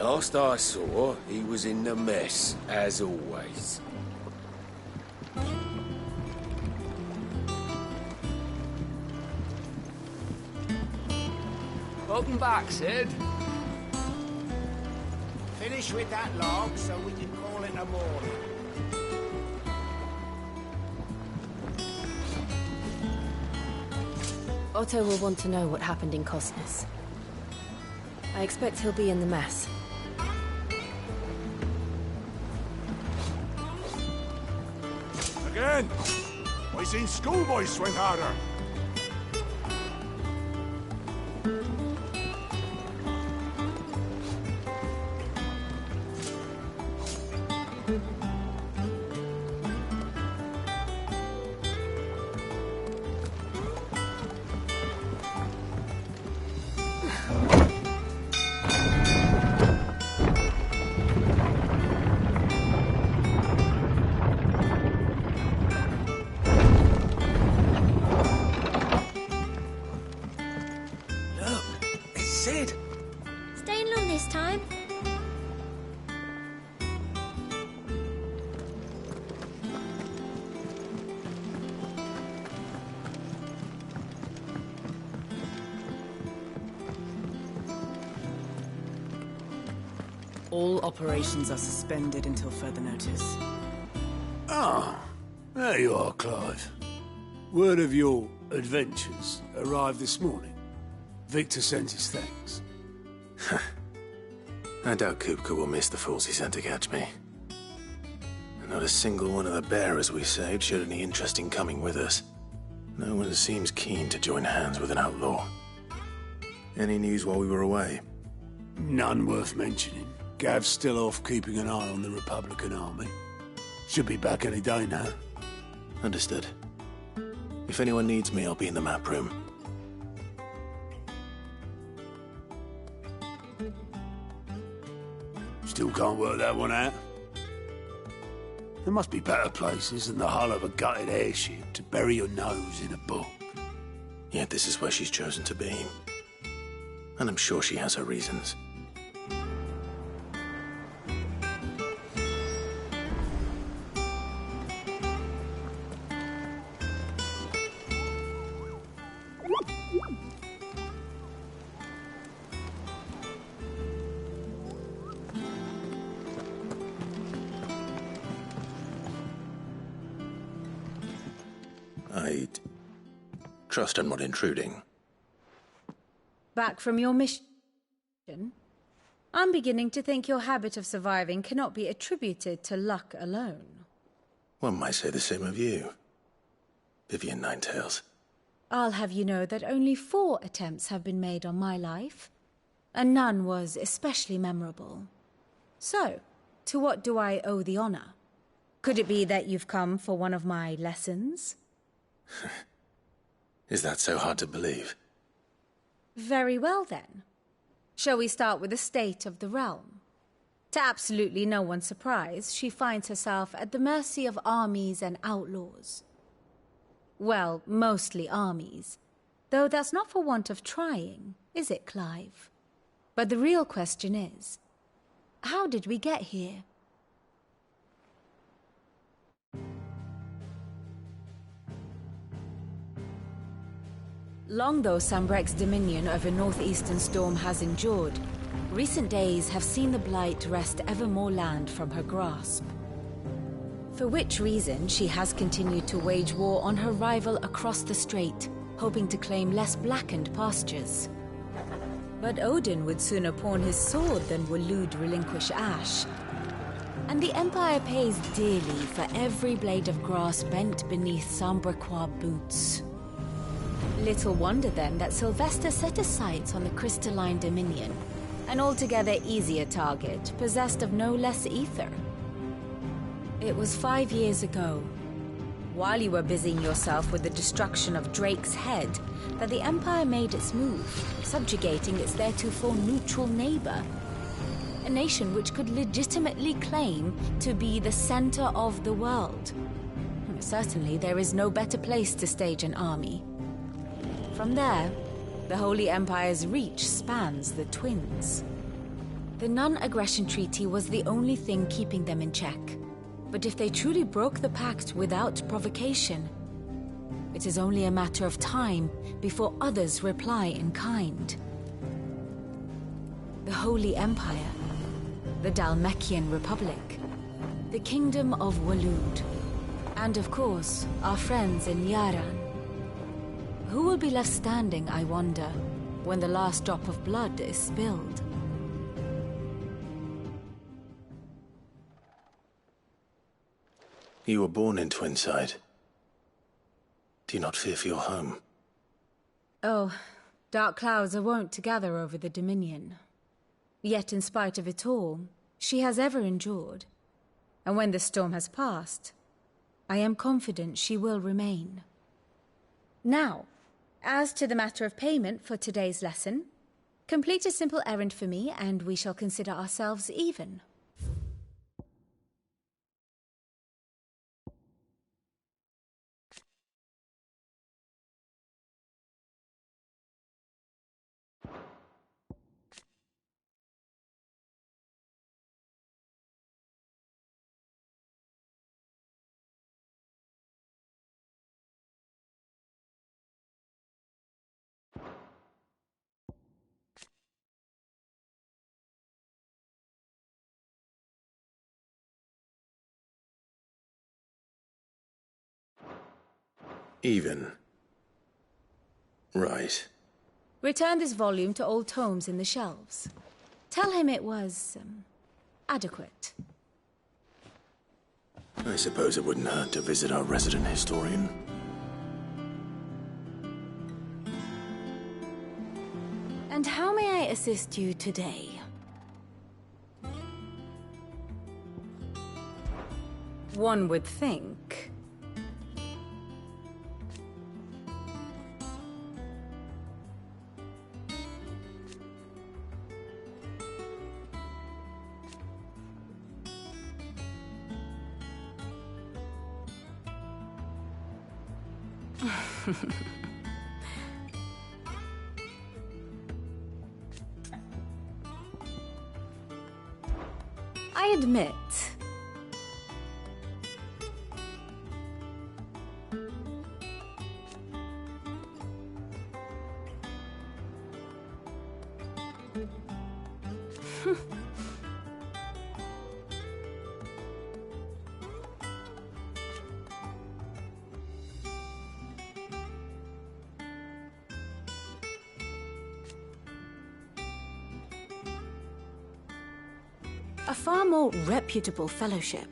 Last I saw, he was in the mess, as always. Welcome back, Sid. Finish with that log so we can call it a morning. Otto will want to know what happened in Cosnus. I expect he'll be in the mess. Again! I seen schoolboys swing harder. All operations are suspended until further notice. Ah, there you are, Clive. Word of your adventures arrived this morning. Victor sent his thanks. I doubt Kupka will miss the fools he sent to catch me. Not a single one of the bearers we saved showed any interest in coming with us. No one seems keen to join hands with an outlaw. Any news while we were away? None worth mentioning. Gav's still off keeping an eye on the Republican army. Should be back any day now. Understood. If anyone needs me, I'll be in the map room. Still can't work that one out? There must be better places than the hull of a gutted airship to bury your nose in a book. Yet this is where she's chosen to be. And I'm sure she has her reasons. I'd trust I'm not intruding. Back from your mission? I'm beginning to think your habit of surviving cannot be attributed to luck alone. One might say the same of you, Vivian Ninetails. I'll have you know that only 4 attempts have been made on my life, and none was especially memorable. So, to what do I owe the honor? Could it be that you've come for one of my lessons? Is that so hard to believe? Very well, then. Shall we start with the state of the realm? To absolutely no one's surprise, she finds herself at the mercy of armies and outlaws. Well, mostly armies. Though that's not for want of trying, is it, Clive? But the real question is, how did we get here? Long though Sambrek's dominion over northeastern Storm has endured, recent days have seen the Blight wrest ever more land from her grasp. For which reason she has continued to wage war on her rival across the strait, hoping to claim less blackened pastures. But Odin would sooner pawn his sword than Waloed relinquish Ash. And the Empire pays dearly for every blade of grass bent beneath Sambrequois boots. Little wonder then that Sylvester set his sights on the crystalline dominion, an altogether easier target, possessed of no less ether. It was 5 years ago, while you were busying yourself with the destruction of Drake's head, that the Empire made its move, subjugating its theretofore neutral neighbor. A nation which could legitimately claim to be the center of the world. Certainly there is no better place to stage an army. From there, the Holy Empire's reach spans the Twins. The non-aggression treaty was the only thing keeping them in check. But if they truly broke the pact without provocation, it is only a matter of time before others reply in kind. The Holy Empire, the Dalmekian Republic, the Kingdom of Waloed, and of course, our friends in Charon. Who will be left standing, I wonder, when the last drop of blood is spilled? You were born in Twinside. Do you not fear for your home? Oh, dark clouds are wont to gather over the Dominion. Yet in spite of it all, she has ever endured. And when the storm has passed, I am confident she will remain. Now, as to the matter of payment for today's lesson, complete a simple errand for me and we shall consider ourselves even. Even. Right. Return this volume to old tomes in the shelves. Tell him it was, adequate. I suppose it wouldn't hurt to visit our resident historian. And how may I assist you today? One would think. I admit. A far more reputable fellowship.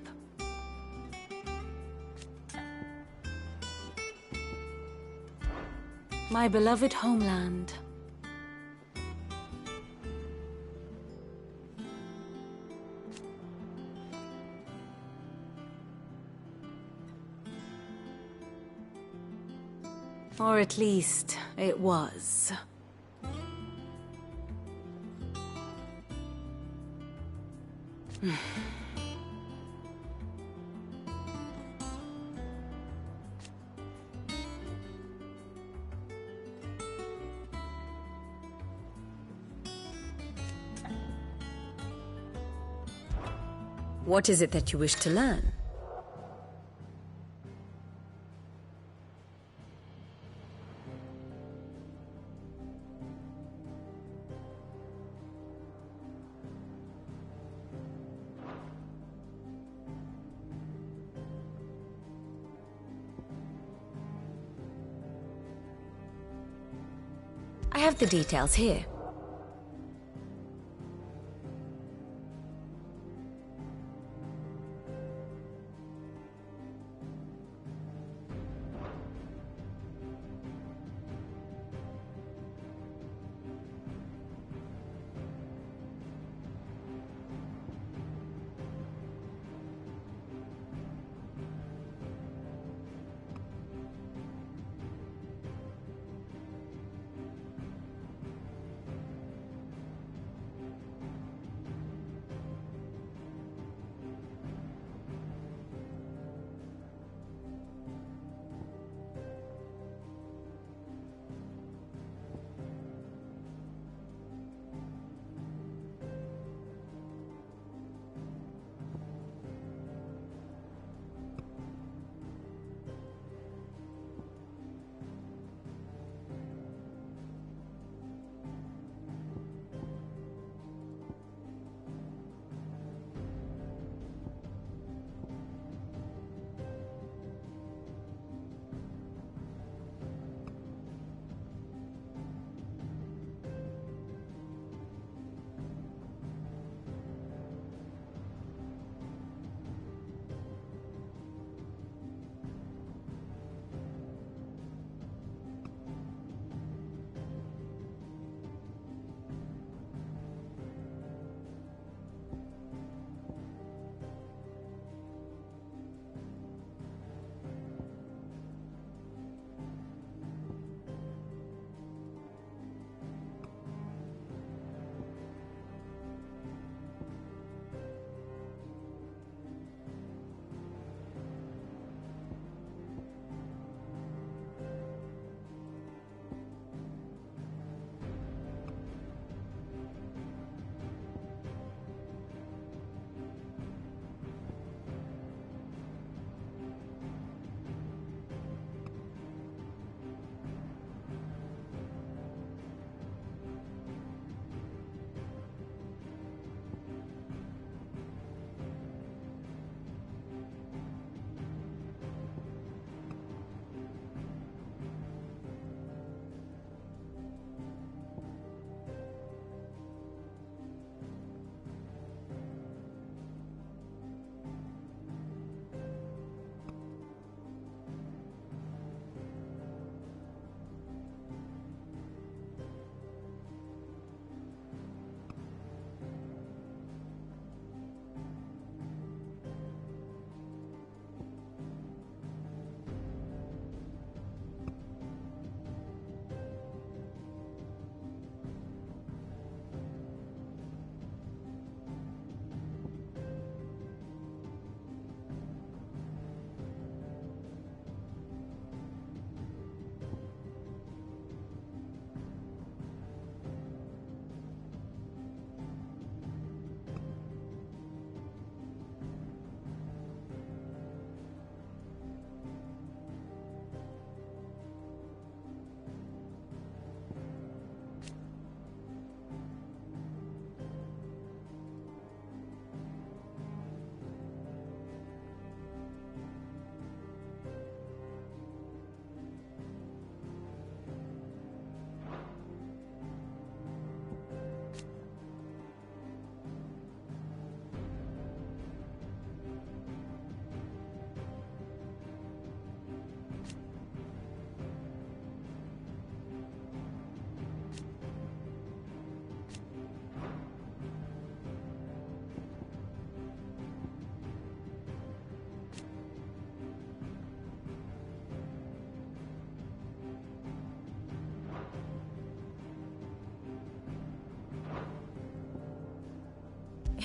My beloved homeland. Or at least, it was. What is it that you wish to learn? I have the details here.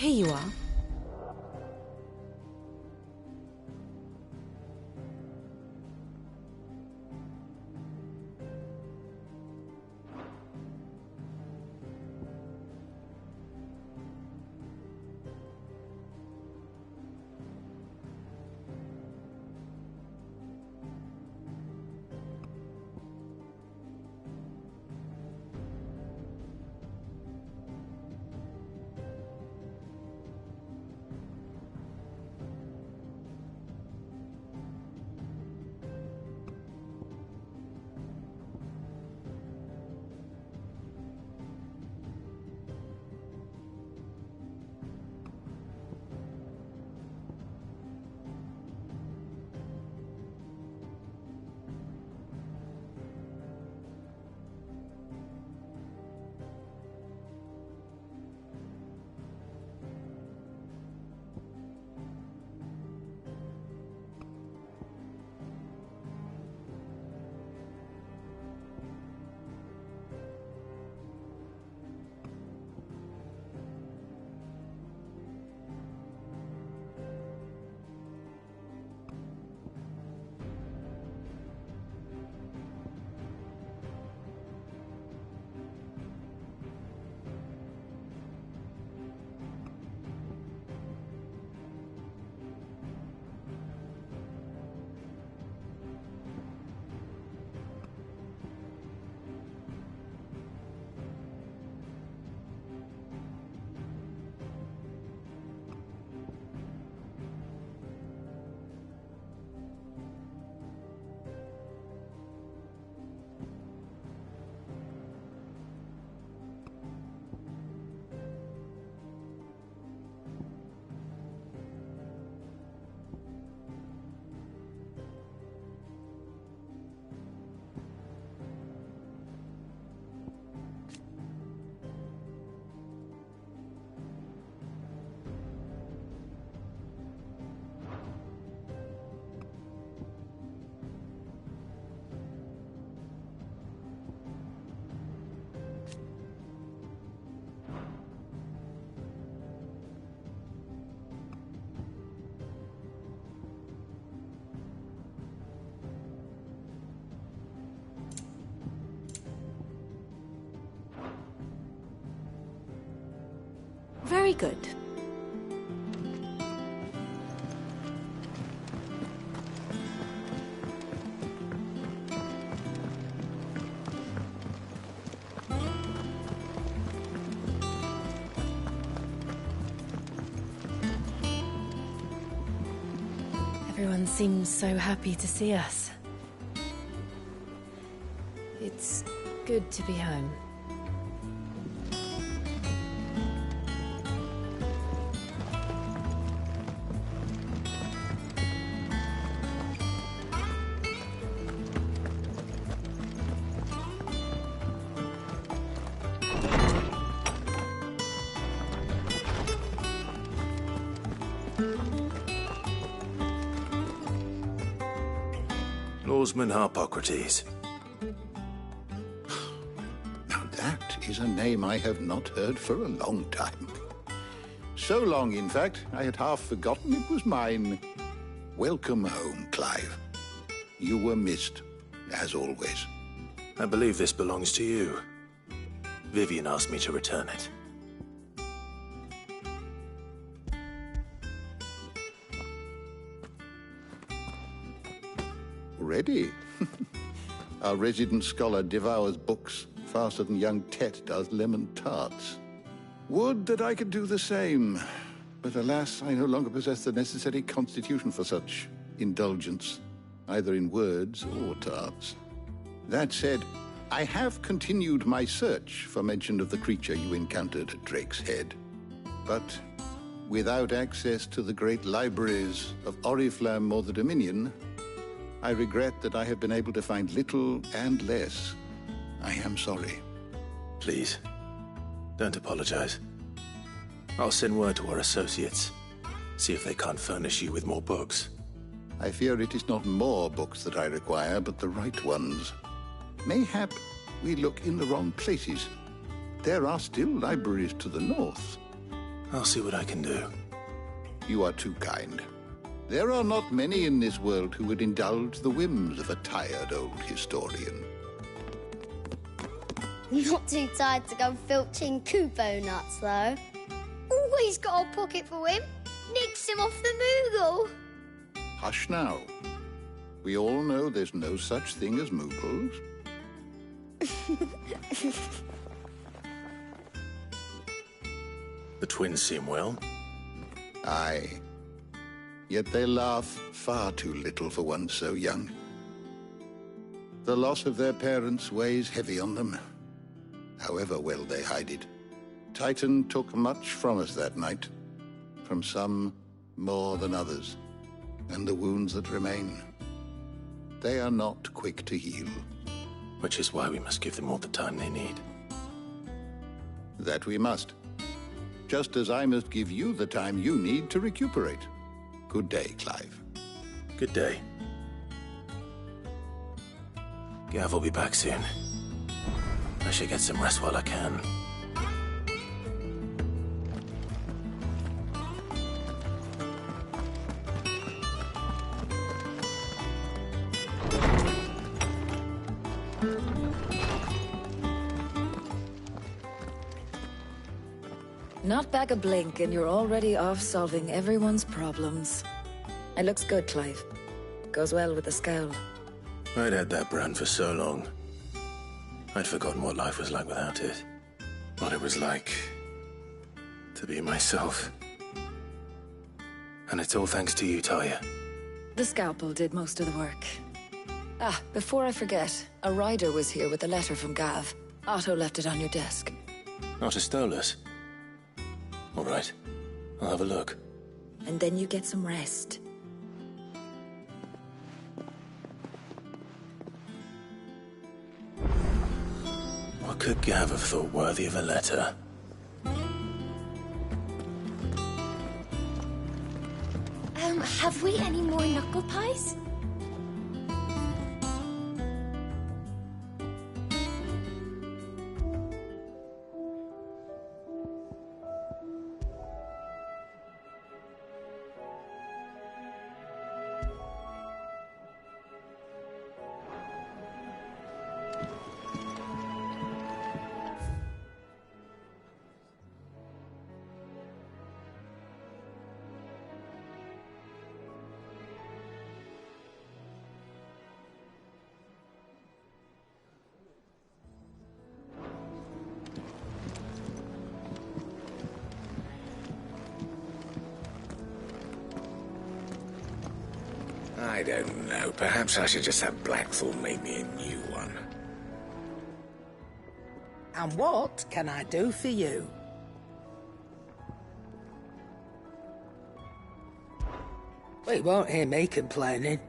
Here you are. Very good. Everyone seems so happy to see us. It's good to be home. Lawsman Harpocrates. Now that is a name I have not heard for a long time. So long, in fact, I had half forgotten it was mine. Welcome home, Clive. You were missed, as always. I believe this belongs to you. Vivian asked me to return it. Ready? Our resident scholar devours books faster than young Tet does lemon tarts. Would that I could do the same. But alas, I no longer possess the necessary constitution for such indulgence, either in words or tarts. That said, I have continued my search for mention of the creature you encountered at Drake's Head. But without access to the great libraries of Oriflamme or the Dominion, I regret that I have been able to find little and less. I am sorry. Please, don't apologize. I'll send word to our associates. See if they can't furnish you with more books. I fear it is not more books that I require, but the right ones. Mayhap we look in the wrong places. There are still libraries to the north. I'll see what I can do. You are too kind. There are not many in this world who would indulge the whims of a tired old historian. Not too tired to go filching Kupo nuts, though. Always got a pocket for him. Nicks him off the Moogle. Hush now. We all know there's no such thing as Moogles. The twins seem well. Aye. Yet they laugh far too little for one so young. The loss of their parents weighs heavy on them, however well they hide it. Titan took much from us that night, from some more than others, and the wounds that remain, they are not quick to heal. Which is why we must give them all the time they need. That we must. Just as I must give you the time you need to recuperate. Good day, Clive. Good day. Gav will be back soon. I should get some rest while I can. Not back a blink and you're already off solving everyone's problems. It looks good, Clive. Goes well with the scowl. I'd had that brand for so long. I'd forgotten what life was like without it. What it was like to be myself. And it's all thanks to you, Tarja. The scalpel did most of the work. Ah, before I forget, a rider was here with a letter from Gav. Otto left it on your desk. Not a stolus. All right, I'll have a look. And then you get some rest. What could Gav have thought worthy of a letter? Have we any more knuckle pies? I don't know. Perhaps I should just have Blackthorne make me a new one. And what can I do for you? We won't hear me complaining.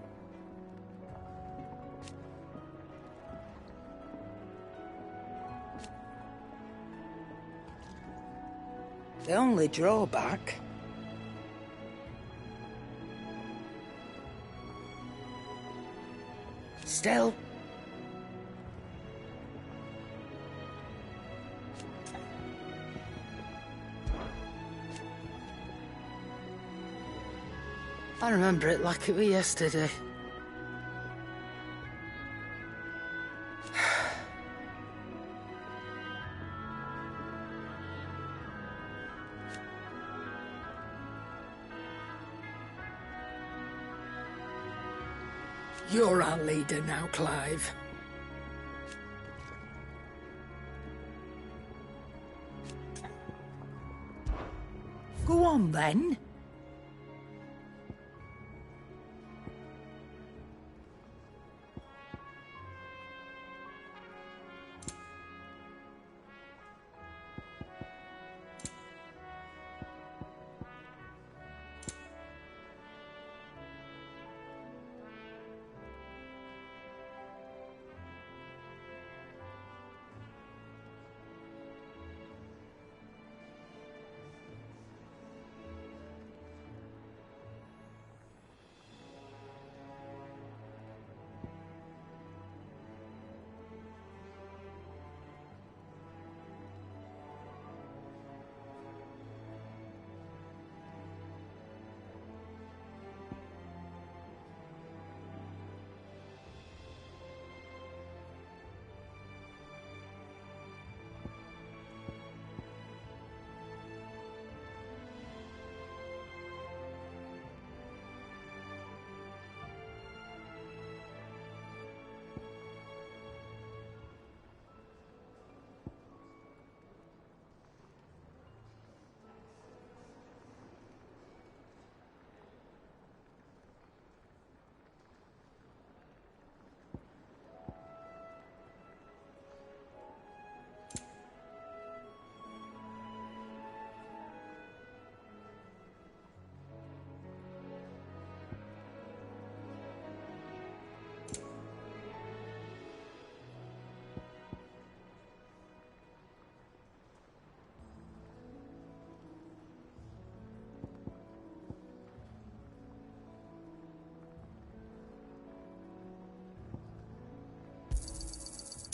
The only drawback... Still... I remember it like it was yesterday. You're our leader now, Clive. Go on, then.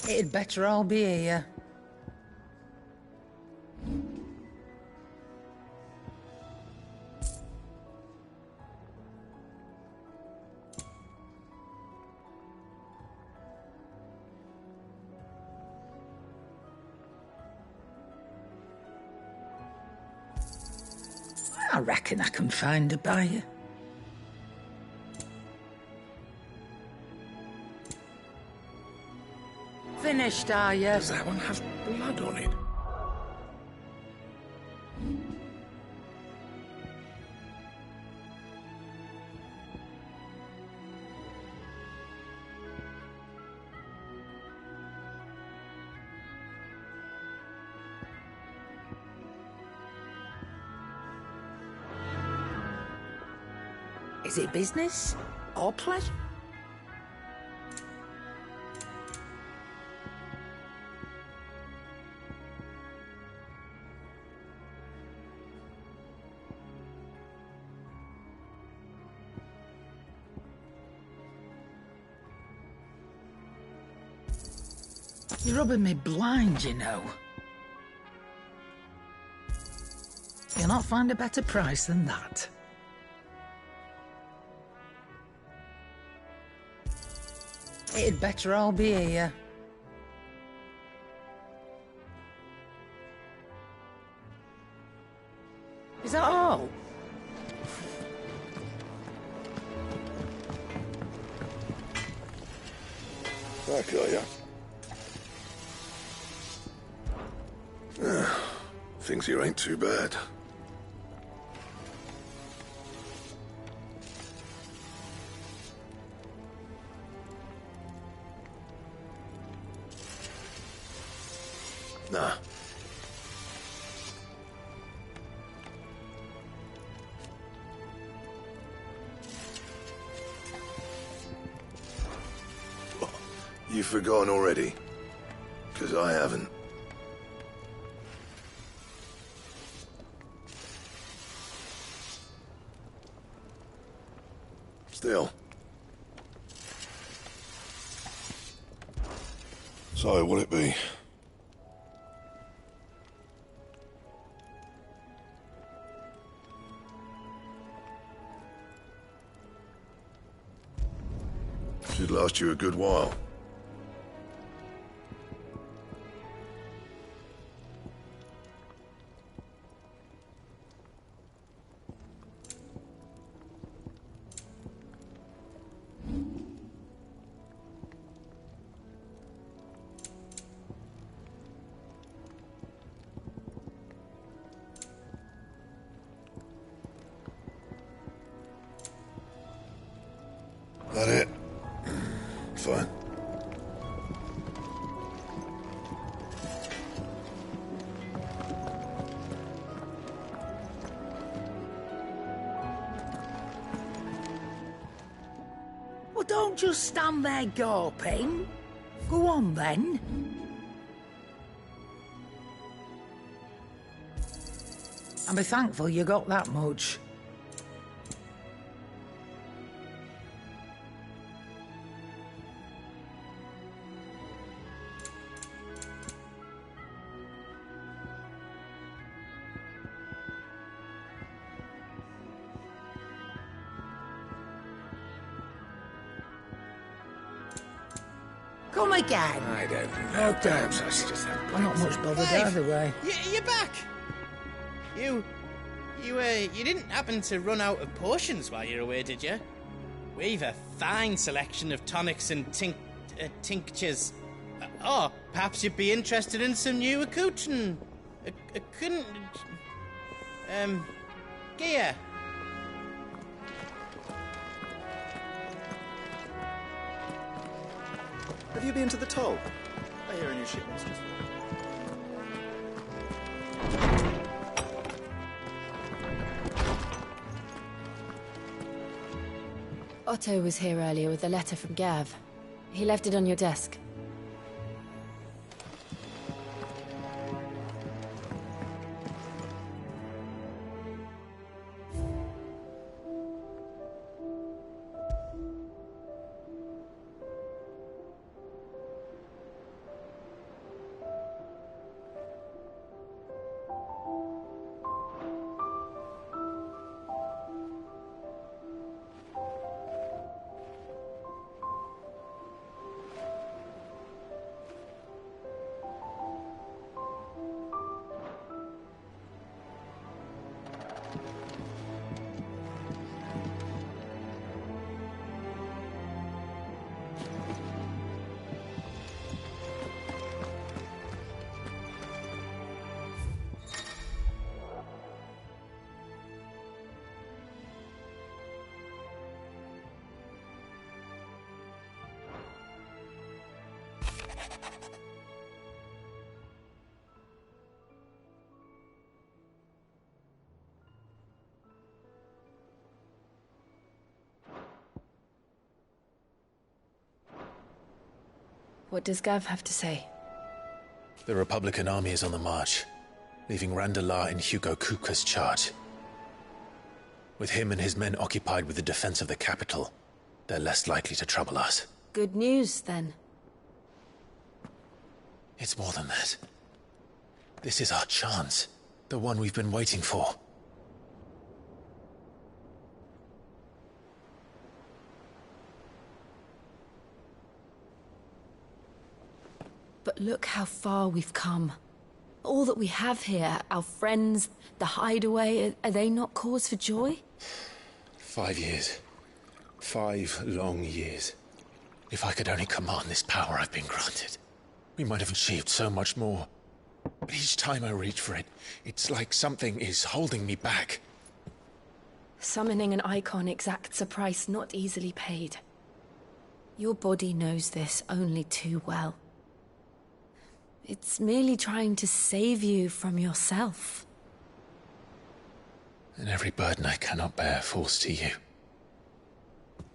It'd better all be here. I reckon I can find a buyer. Finished, are you? Does that one have blood on it? Is it business or pleasure? You're rubbing me blind, you know. You'll not find a better price than that. It'd better all be here. Is that all? Back, are ya? Things here ain't too bad. Nah. You've forgotten already? 'Cause I haven't. Still. So, what'll it be? Should last you a good while. That it? Fine. Well, don't just stand there gawping. Go on, then. And be thankful you got that much. Come again. I don't know. Perhaps I should just have I'm not much bothered either way. You're back. You didn't happen to run out of potions while you're away, did you? We've a fine selection of tonics and tinctures. Or perhaps you'd be interested in some new gear. Have you been to the toll? I hear a new shipment's just Otto was here earlier with a letter from Gav. He left it on your desk. What does Gav have to say? The Republican army is on the march, leaving Randalar in Hugo Kuka's charge. With him and his men occupied with the defense of the capital, they're less likely to trouble us. Good news, then. It's more than that. This is our chance. The one we've been waiting for. But look how far we've come. All that we have here, our friends, the hideaway, are they not cause for joy? 5 years. 5 long years. If I could only command this power I've been granted, we might have achieved so much more. But each time I reach for it, it's like something is holding me back. Summoning an icon exacts a price not easily paid. Your body knows this only too well. It's merely trying to save you from yourself. And every burden I cannot bear falls to you.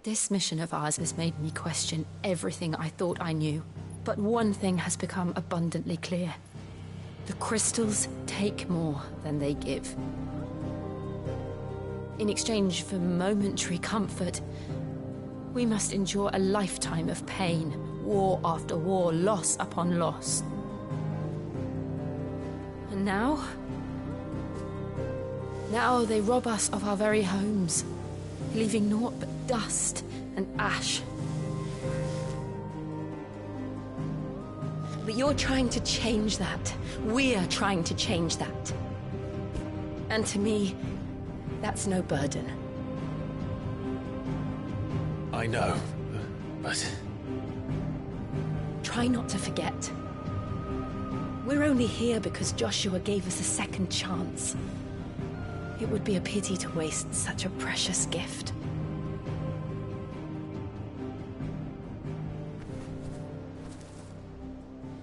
This mission of ours has made me question everything I thought I knew. But one thing has become abundantly clear. The crystals take more than they give. In exchange for momentary comfort, we must endure a lifetime of pain, war after war, loss upon loss. And now they rob us of our very homes, leaving naught but dust and ash. But you're trying to change that. We're trying to change that. And to me, that's no burden. I know, but... Try not to forget. We're only here because Joshua gave us a second chance. It would be a pity to waste such a precious gift.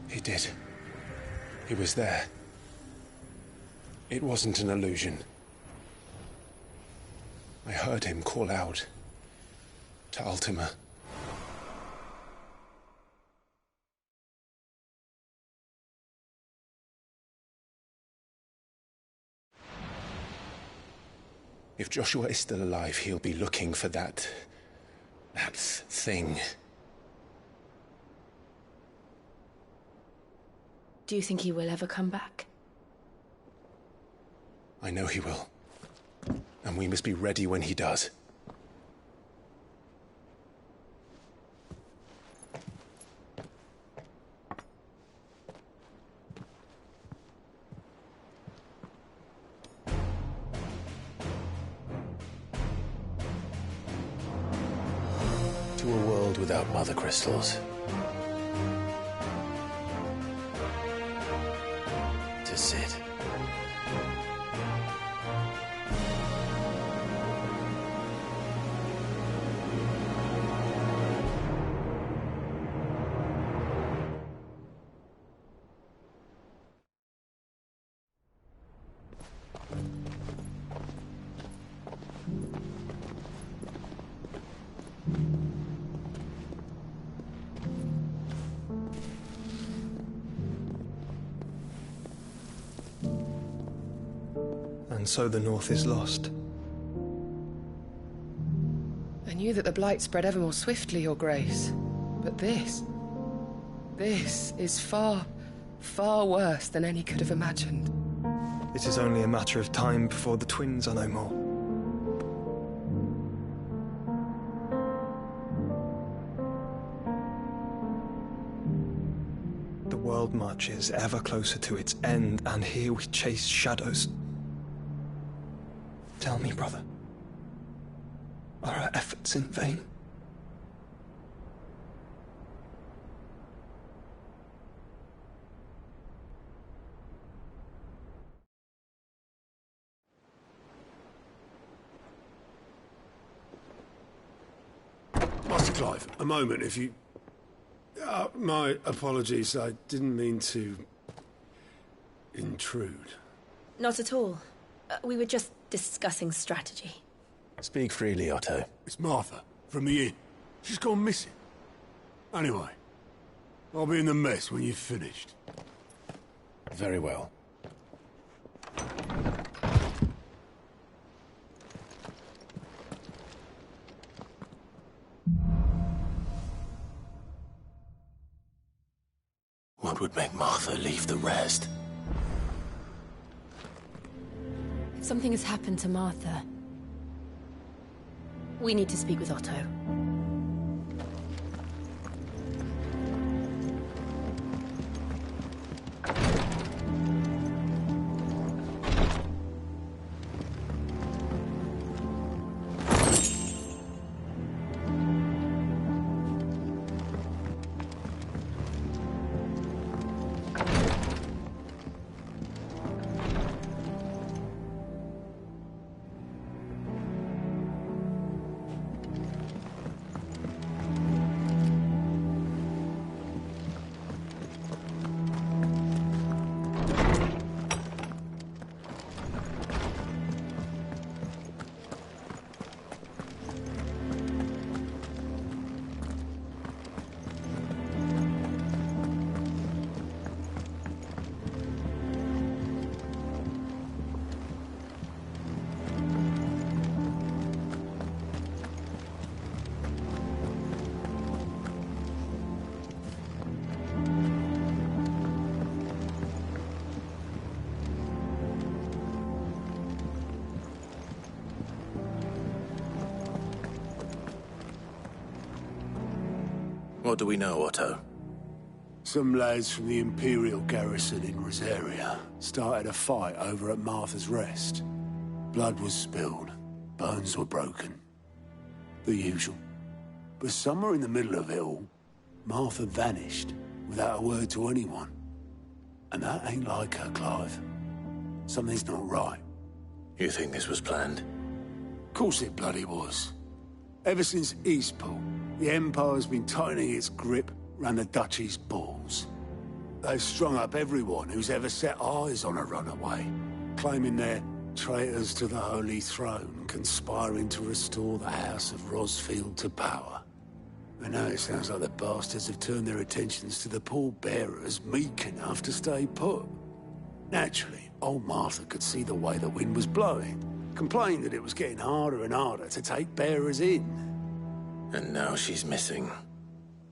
He did. He was there. It wasn't an illusion. I heard him call out to Ultima. If Joshua is still alive, he'll be looking for that thing. Do you think he will ever come back? I know he will. And we must be ready when he does. To a world without mother crystals. To sit. And so the North is lost. I knew that the Blight spread ever more swiftly, Your Grace. But this is far, far worse than any could have imagined. It is only a matter of time before the twins are no more. The world marches ever closer to its end, and here we chase shadows. Tell me, brother, are our efforts in vain? Master Clive, a moment, if you... My apologies. I didn't mean to intrude. Not at all. We were just discussing strategy. Speak freely, Otto. It's Martha, from the inn. She's gone missing. Anyway, I'll be in the mess when you've finished. Very well. What would make Martha leave the rest? If something has happened to Martha, we need to speak with Otto. What do we know, Otto? Some lads from the Imperial garrison in Rosaria started a fight over at Martha's Rest. Blood was spilled, bones were broken. The usual. But somewhere in the middle of it all, Martha vanished without a word to anyone. And that ain't like her, Clive. Something's not right. You think this was planned? Of course it bloody was. Ever since Eastpool, the Empire's been tightening its grip round the Duchy's balls. They've strung up everyone who's ever set eyes on a runaway, claiming they're traitors to the Holy Throne, conspiring to restore the House of Rosfield to power. And now it sounds like the bastards have turned their attentions to the pallbearers meek enough to stay put. Naturally, old Martha could see the way the wind was blowing, complained that it was getting harder and harder to take bearers in. And now she's missing.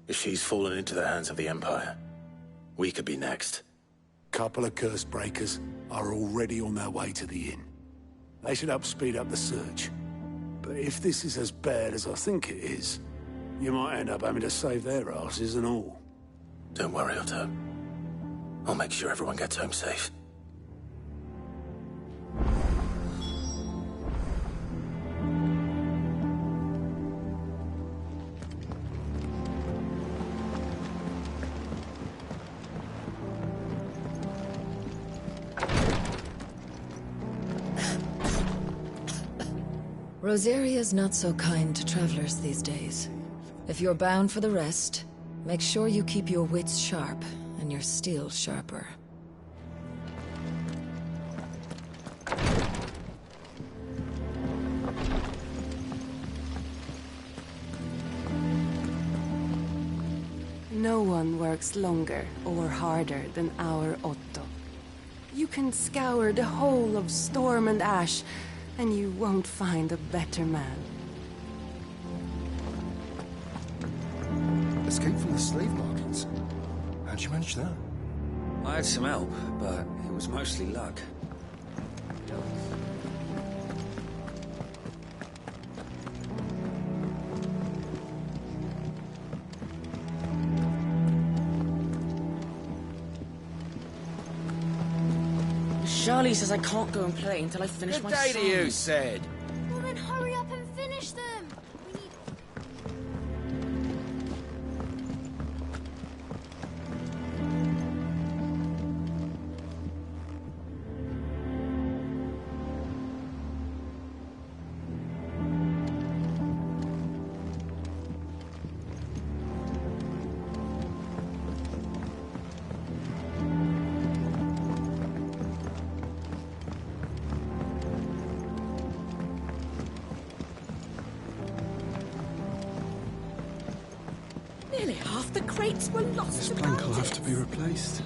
If she's fallen into the hands of the Empire, we could be next. Couple of Cursebreakers are already on their way to the inn. They should help speed up the search. But if this is as bad as I think it is, you might end up having to save their asses and all. Don't worry, Otto. I'll make sure everyone gets home safe. Rosaria's not so kind to travelers these days. If you're bound for the rest, make sure you keep your wits sharp and your steel sharper. No one works longer or harder than our Otto. You can scour the whole of Storm and Ash, and you won't find a better man. Escape from the slave markets? How'd you manage that? I had some help, but it was mostly luck. Charlie says I can't go and play until I finish Good my day songs. to you, said. Well, then hurry up and finish them. if the crates were lost. This plank will have to be replaced.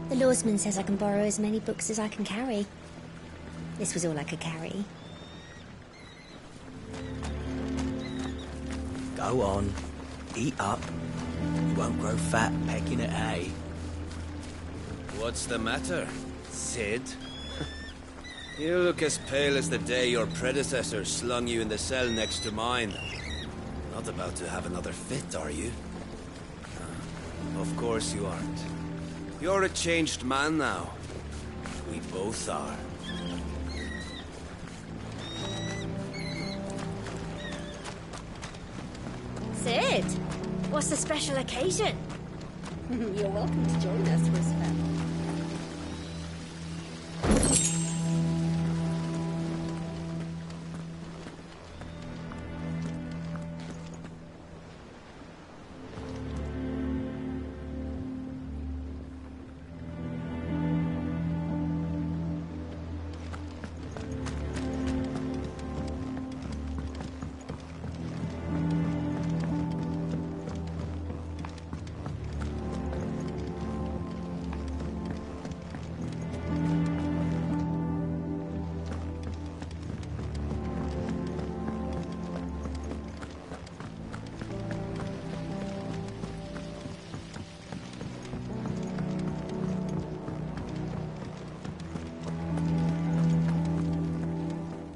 The lawsman says I can borrow as many books as I can carry. This was all I could carry. Go on. Eat up. You won't grow fat pecking at hay. What's the matter, Sid? You look as pale as the day your predecessor slung you in the cell next to mine. Not about to have another fit, are you? Of course you aren't. You're a changed man now. We both are. Sid, what's the special occasion? You're welcome to join us for a spell.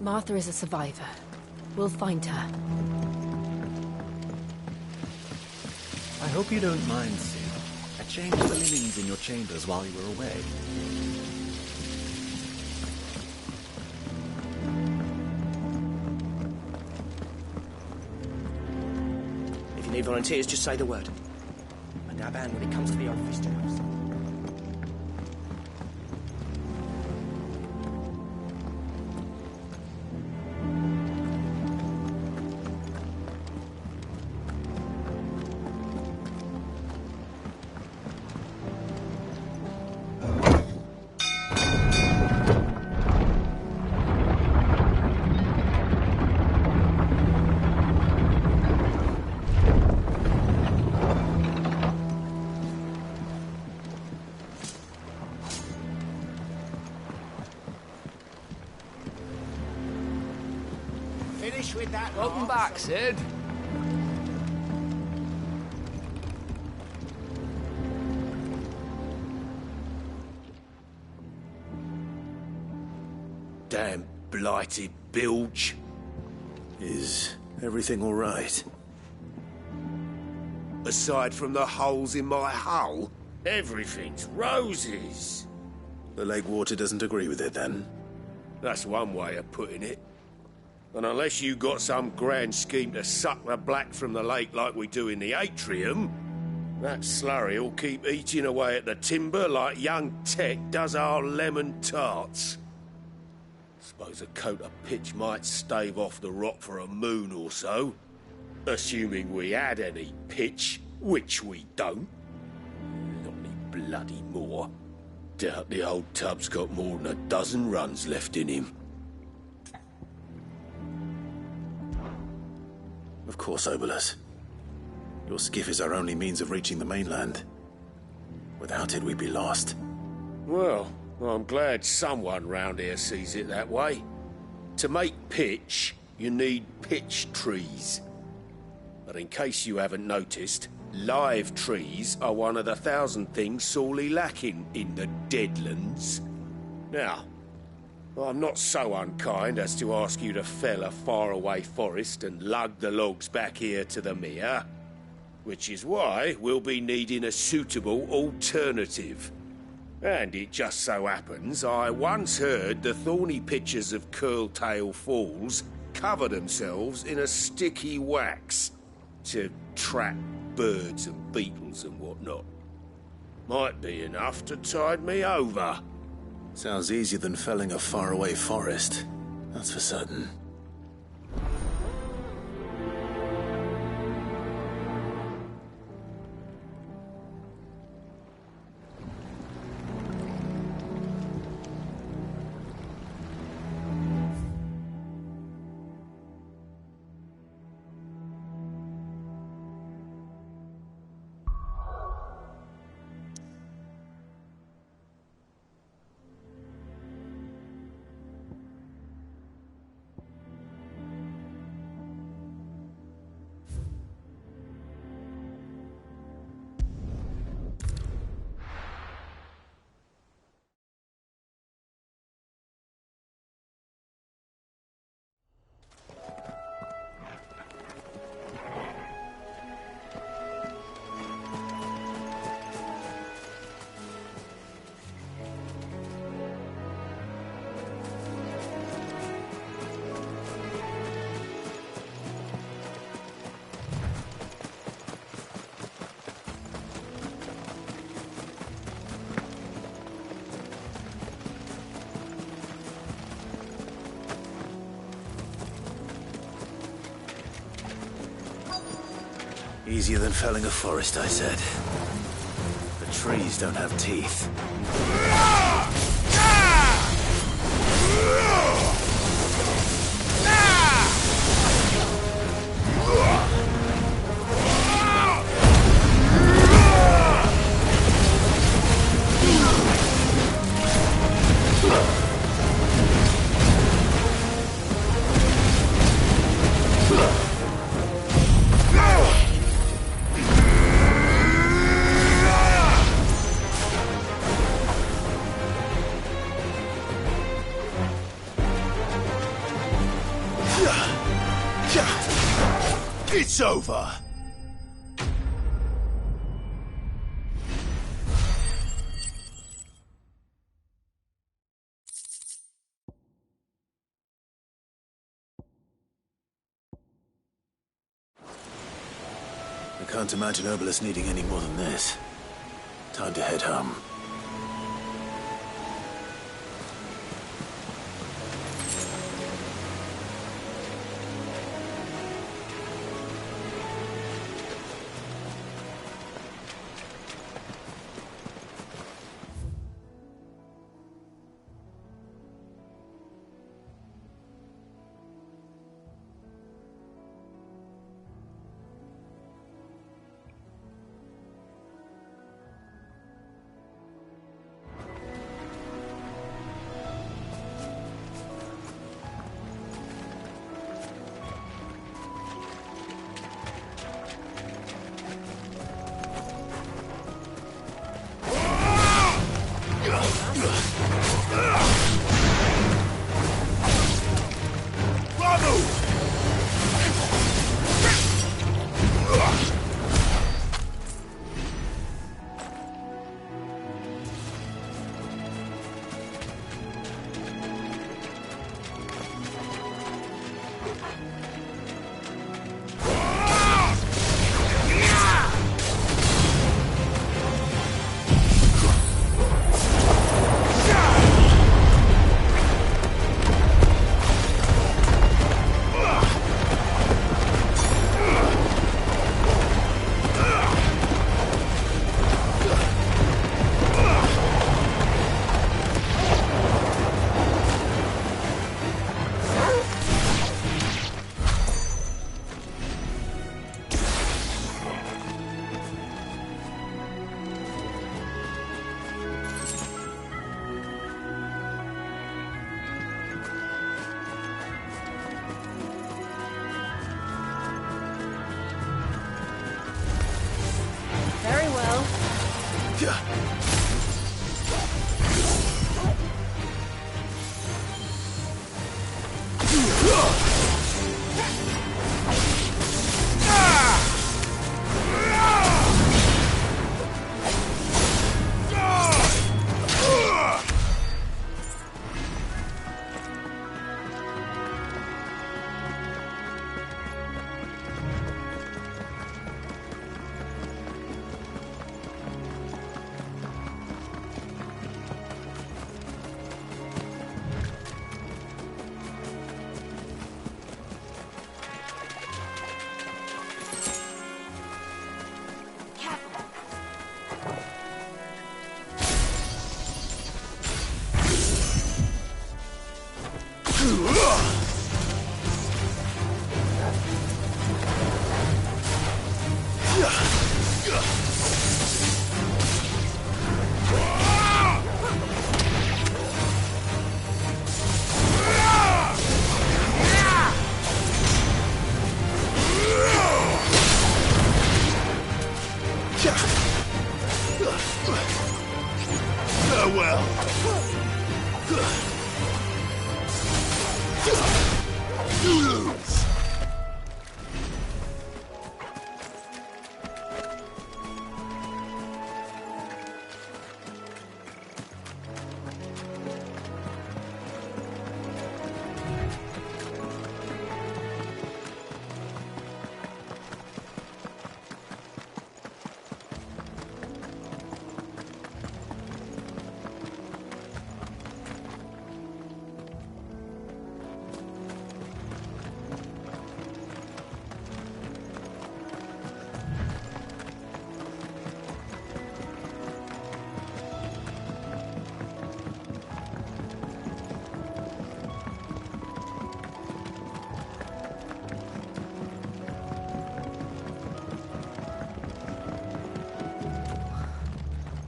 Martha is a survivor. We'll find her. I hope you don't mind, Sid. I changed the linens in your chambers while you were away. If you need volunteers, just say the word. I dab hand when it comes to the old fisticuffs. With that Welcome back, Sid. Damn blighted bilge. Is everything all right? Aside from the holes in my hull, everything's roses. The lake water doesn't agree with it, then? That's one way of putting it. And unless you got some grand scheme to suck the black from the lake like we do in the atrium, that slurry'll keep eating away at the timber like young Tech does our lemon tarts. Suppose a coat of pitch might stave off the rot for a moon or so. Assuming we had any pitch, which we don't. Not any bloody more. Doubt the old tub's got more than a dozen runs left in him. Of course, Obolus. Your skiff is our only means of reaching the mainland. Without it, we'd be lost. Well, I'm glad someone round here sees it that way. To make pitch, you need pitch trees. But in case you haven't noticed, live trees are one of the 1,000 things sorely lacking in the Deadlands. Now, I'm not so unkind as to ask you to fell a faraway forest and lug the logs back here to the mere, which is why we'll be needing a suitable alternative. And it just so happens I once heard the thorny pitchers of Curltail Falls cover themselves in a sticky wax to trap birds and beetles and whatnot. Might be enough to tide me over. Sounds easier than felling a faraway forest, that's for certain. Easier than felling a forest, I said. The trees don't have teeth. It's over! I can't imagine Obelisk needing any more than this. Time to head home.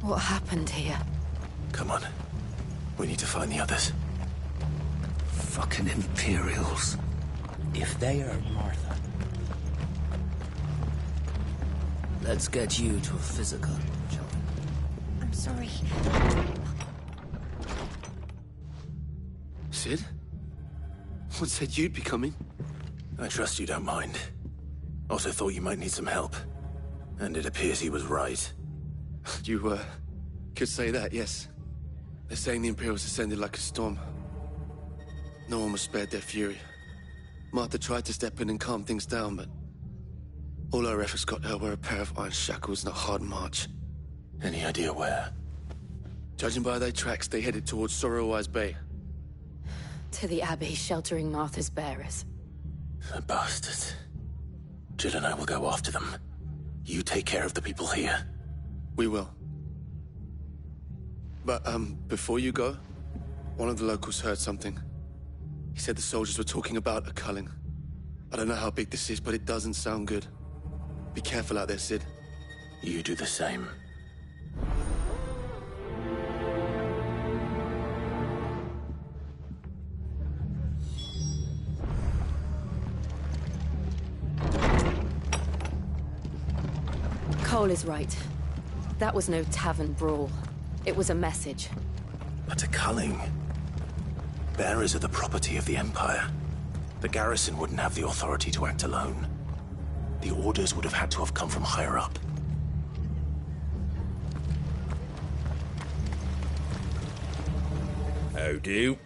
What happened here? Come on. We need to find the others. Fucking Imperials. If they are Martha. Let's get you to a physical, shall we? I'm sorry. Sid? What said you'd be coming? I trust you don't mind. Otto thought you might need some help. And it appears he was right. You, could say that, yes. They're saying the Imperials ascended like a storm. No one was spared their fury. Martha tried to step in and calm things down, but all our efforts got her were a pair of iron shackles and a hard march. Any idea where? Judging by their tracks, they headed towards Sorrowwise Bay. To the abbey sheltering Martha's bearers. The bastards. Jill and I will go after them. You take care of the people here. We will. But, before you go, one of the locals heard something. He said the soldiers were talking about a culling. I don't know how big this is, but it doesn't sound good. Be careful out there, Sid. You do the same. Cole is right. That was no tavern brawl. It was a message. But a culling? Bearers are the property of the Empire. The garrison wouldn't have the authority to act alone. The orders would have had to have come from higher up. How do?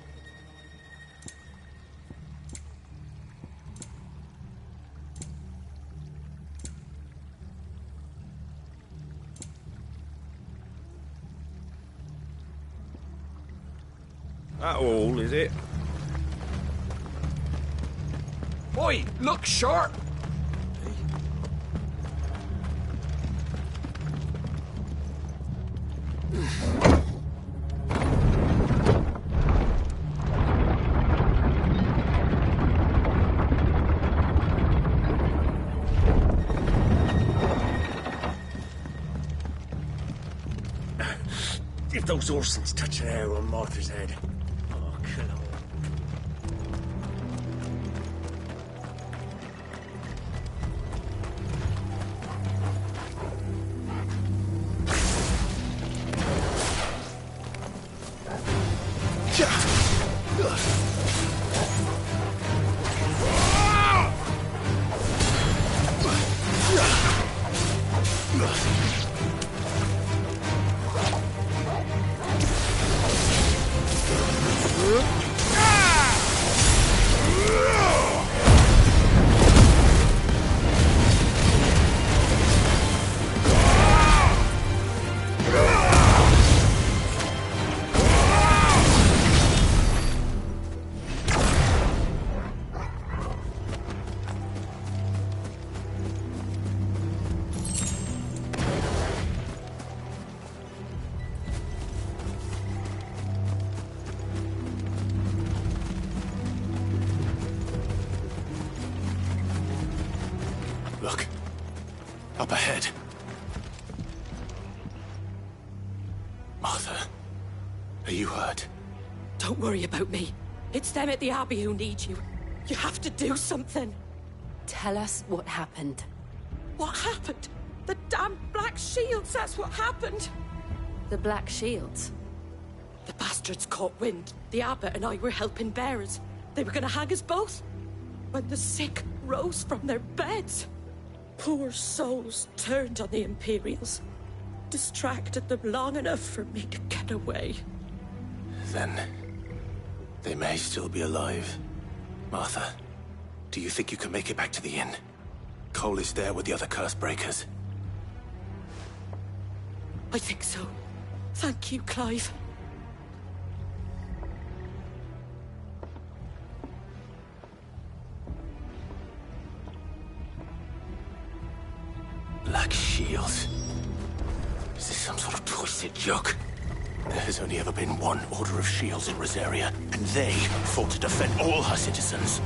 That all, is it? Oi, look sharp! If those Orsons touch an arrow on Martha's head, oh, kill them. Look. Up ahead. Martha, are you hurt? Don't worry about me. It's them at the Abbey who need you. You have to do something. Tell us what happened. What happened? The damn Black Shields, that's what happened. The Black Shields? The bastards caught wind. The abbot and I were helping bearers. They were gonna hang us both. When the sick rose from their beds, poor souls turned on the Imperials. Distracted them long enough for me to get away. Then they may still be alive. Martha, do you think you can make it back to the inn? Cole is there with the other Cursebreakers. I think so. Thank you, Clive. Black Shields. Is this some sort of twisted joke? There has only ever been one Order of Shields in Rosaria, and they fought to defend all her citizens.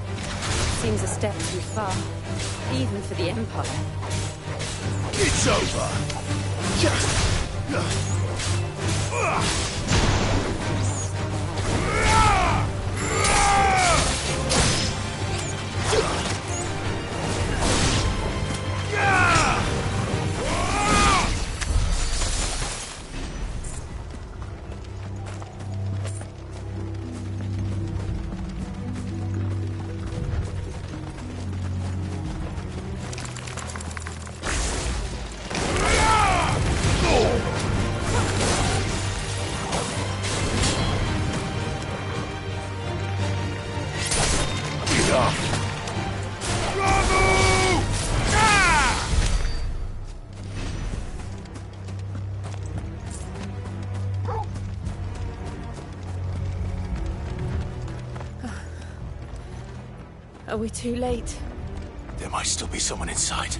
Seems a step too far, even for the Empire. It's over! Are we too late? There might still be someone inside.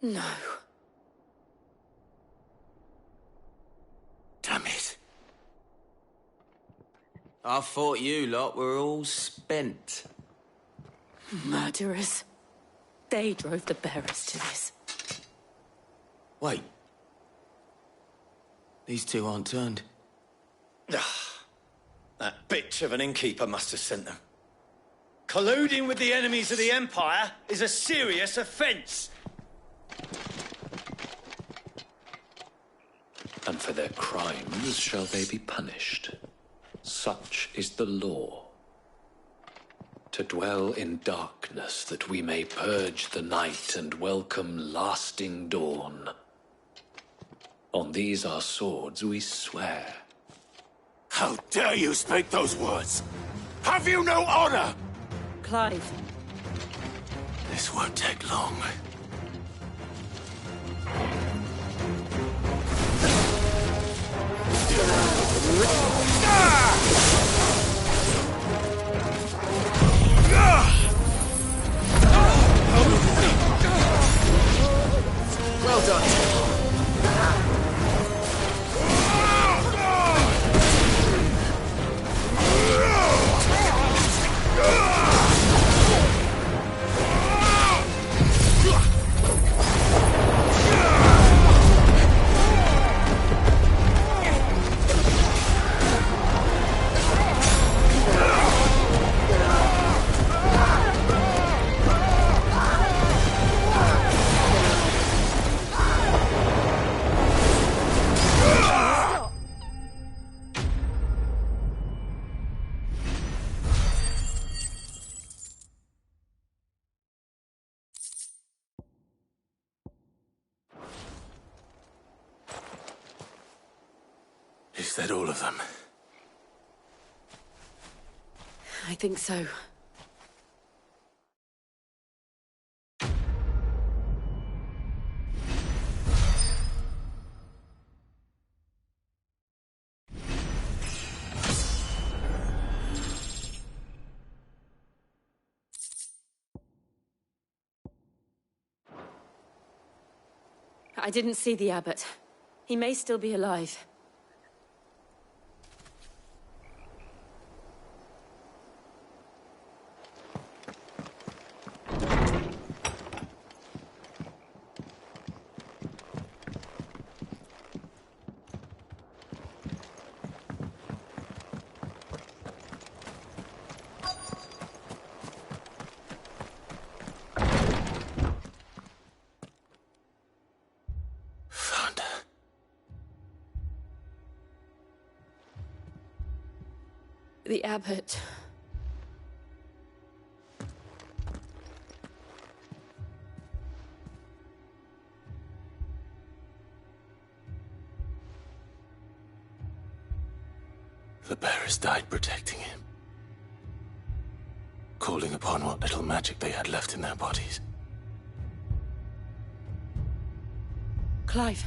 No. Damn it. I thought you lot were all spent. Murderers. They drove the bearers to this. Wait. These two aren't turned. That bitch of an innkeeper must have sent them. Colluding with the enemies of the Empire is a serious offence. And for their crimes shall they be punished. Such is the law. To dwell in darkness that we may purge the night and welcome lasting dawn. On these our swords we swear. How dare you speak those words? Have you no honor? Clive. This won't take long. Well done. Is that all of them? I think so. I didn't see the abbot. He may still be alive. The abbot. The bearers died protecting him, calling upon what little magic they had left in their bodies. Clive.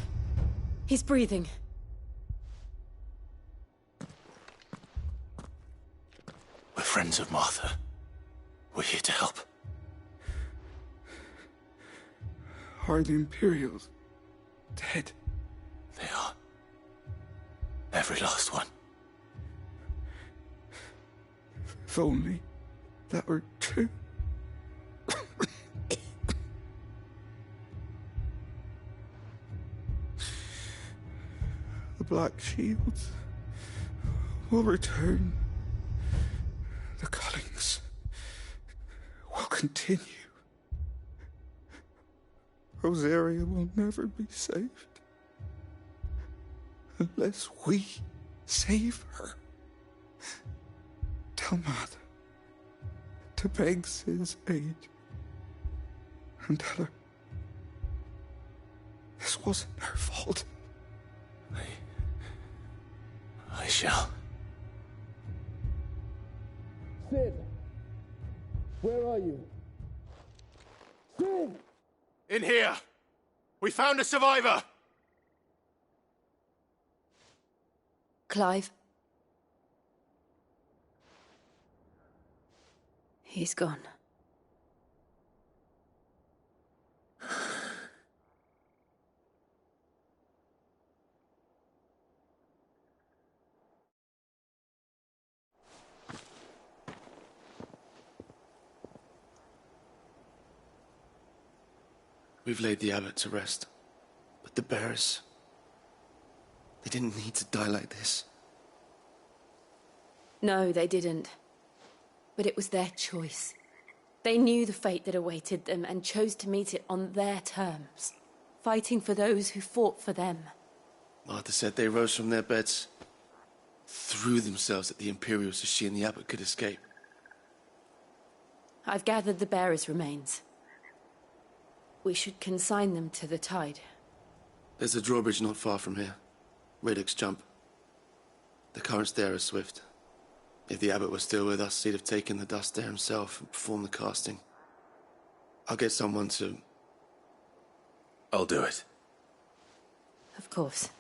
He's breathing. We're friends of Martha. We're here to help. Are the Imperials dead? They are. Every last one. If only that were true. The Black Shields will return. The cullings will continue. Rosaria will never be saved unless we save her. Tell Mother to beg Sid's aid and tell her this wasn't her fault. I shall. Sid! Where are you? Sid! In here! We found a survivor! Clive. He's gone. We've laid the abbot to rest. But the bearers... they didn't need to die like this. No, they didn't. But it was their choice. They knew the fate that awaited them and chose to meet it on their terms, fighting for those who fought for them. Martha said they rose from their beds, threw themselves at the Imperials so she and the abbot could escape. I've gathered the bearers' remains. We should consign them to the tide. There's a drawbridge not far from here. Radix Jump. The currents there are swift. If the abbot was still with us, he'd have taken the dust there himself and performed the casting. I'll get someone to... I'll do it. Of course.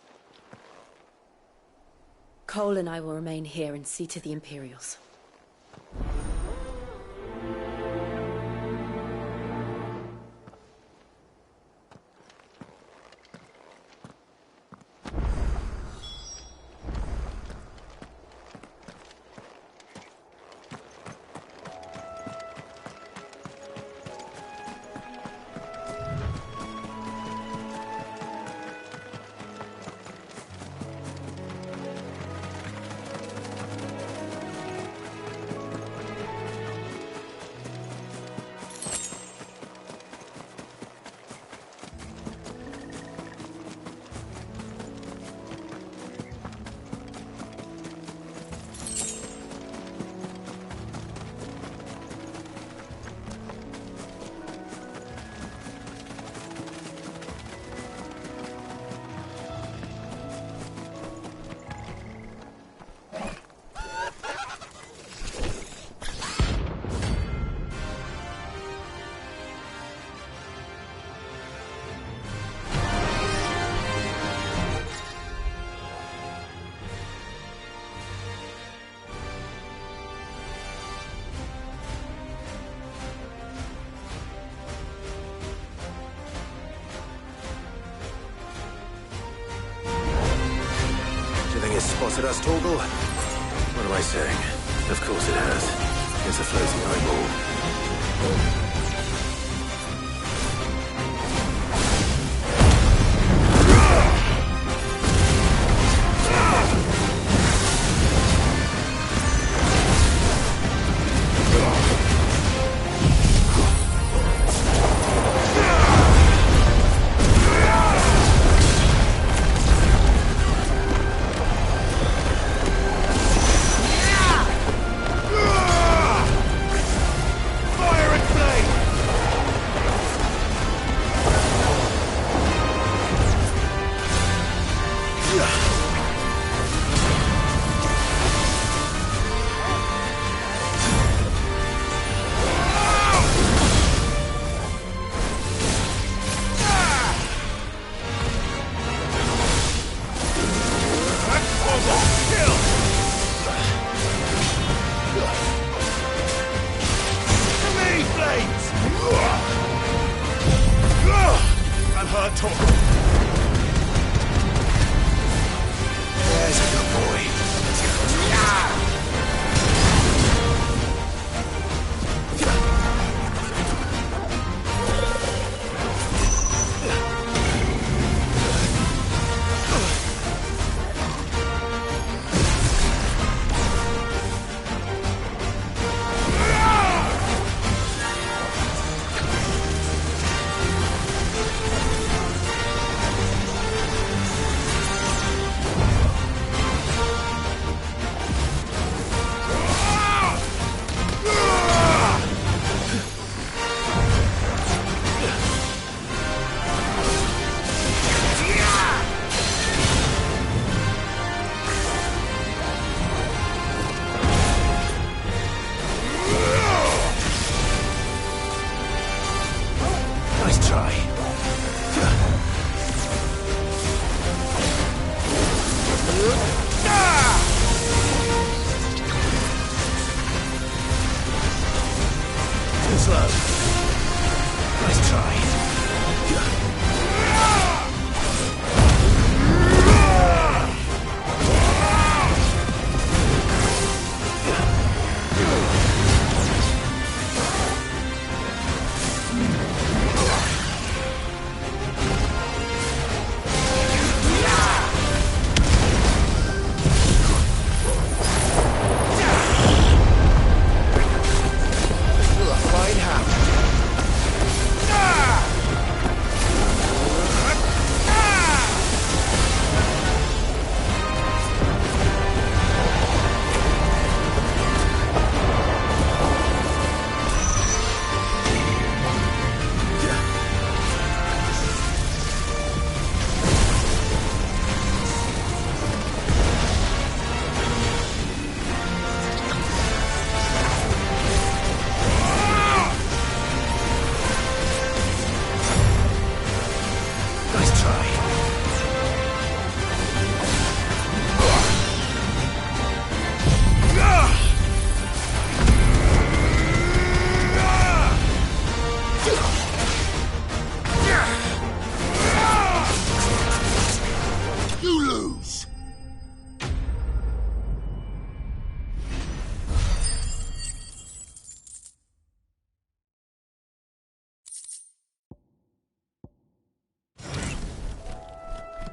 Cole and I will remain here and see to the Imperials. blasted us, Torgal? What am I saying? Of course it has. It's a floating eyeball.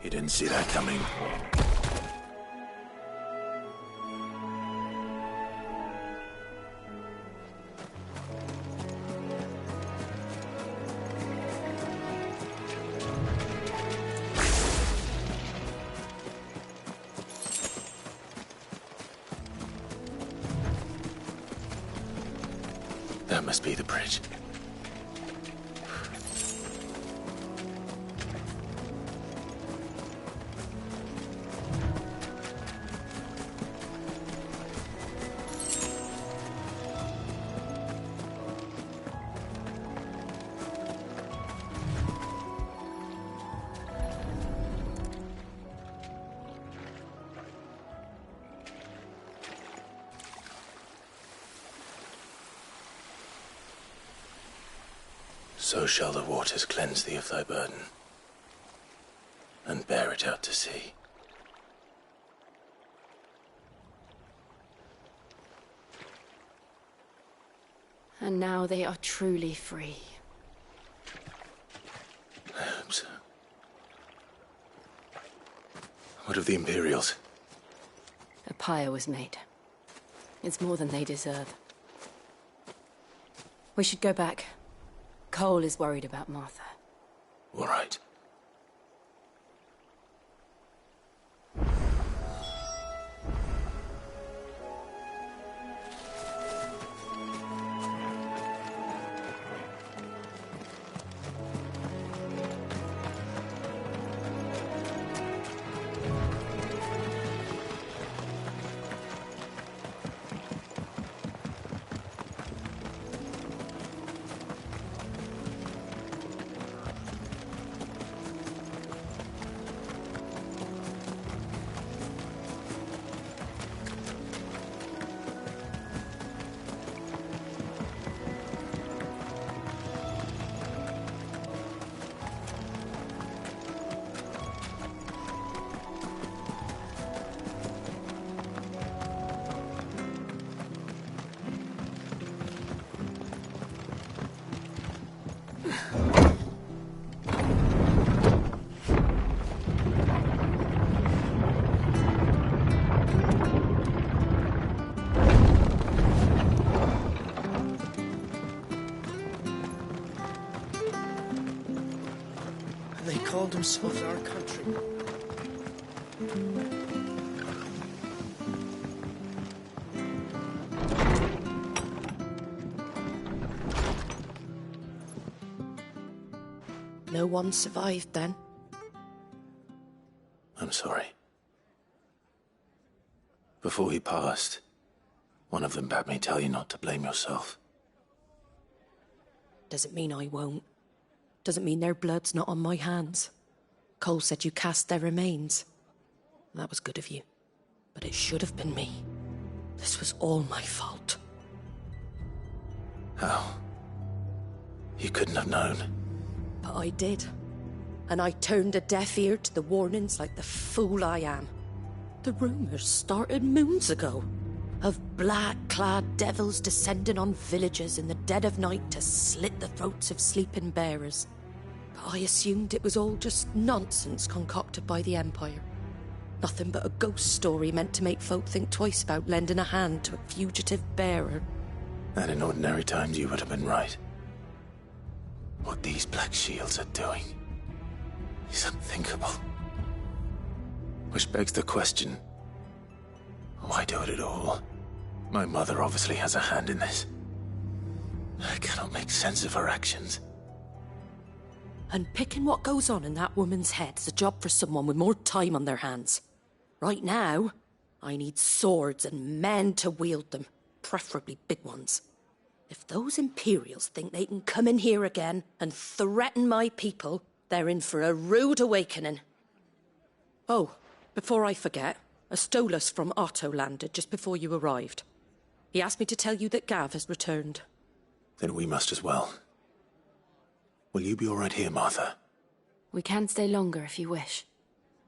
You didn't see that coming. That must be the bridge. So shall the waters cleanse thee of thy burden, and bear it out to sea. And now they are truly free. I hope so. What of the Imperials? A pyre was made. It's more than they deserve. We should go back. Cole is worried about Martha. All right. Called themselves our country. No one survived then? I'm sorry. Before he passed, one of them bade me tell you not to blame yourself. Doesn't mean I won't. Doesn't mean their blood's not on my hands. Cole said you cast their remains. That was good of you. But it should have been me. This was all my fault. How? You couldn't have known. But I did. And I turned a deaf ear to the warnings like the fool I am. The rumours started moons ago. Of black-clad devils descending on villages in the dead of night to slit the throats of sleeping bearers. But I assumed it was all just nonsense concocted by the Empire. Nothing but a ghost story meant to make folk think twice about lending a hand to a fugitive bearer. And in ordinary times you would have been right. What these Black Shields are doing is unthinkable. Which begs the question, why do it at all? My mother obviously has a hand in this. I cannot make sense of her actions. And picking what goes on in that woman's head is a job for someone with more time on their hands. Right now, I need swords and men to wield them, preferably big ones. If those Imperials think they can come in here again and threaten my people, they're in for a rude awakening. Oh, before I forget, a Stolas from Otto landed just before you arrived. He asked me to tell you that Gav has returned. Then we must as well. Will you be all right here, Martha? We can stay longer if you wish.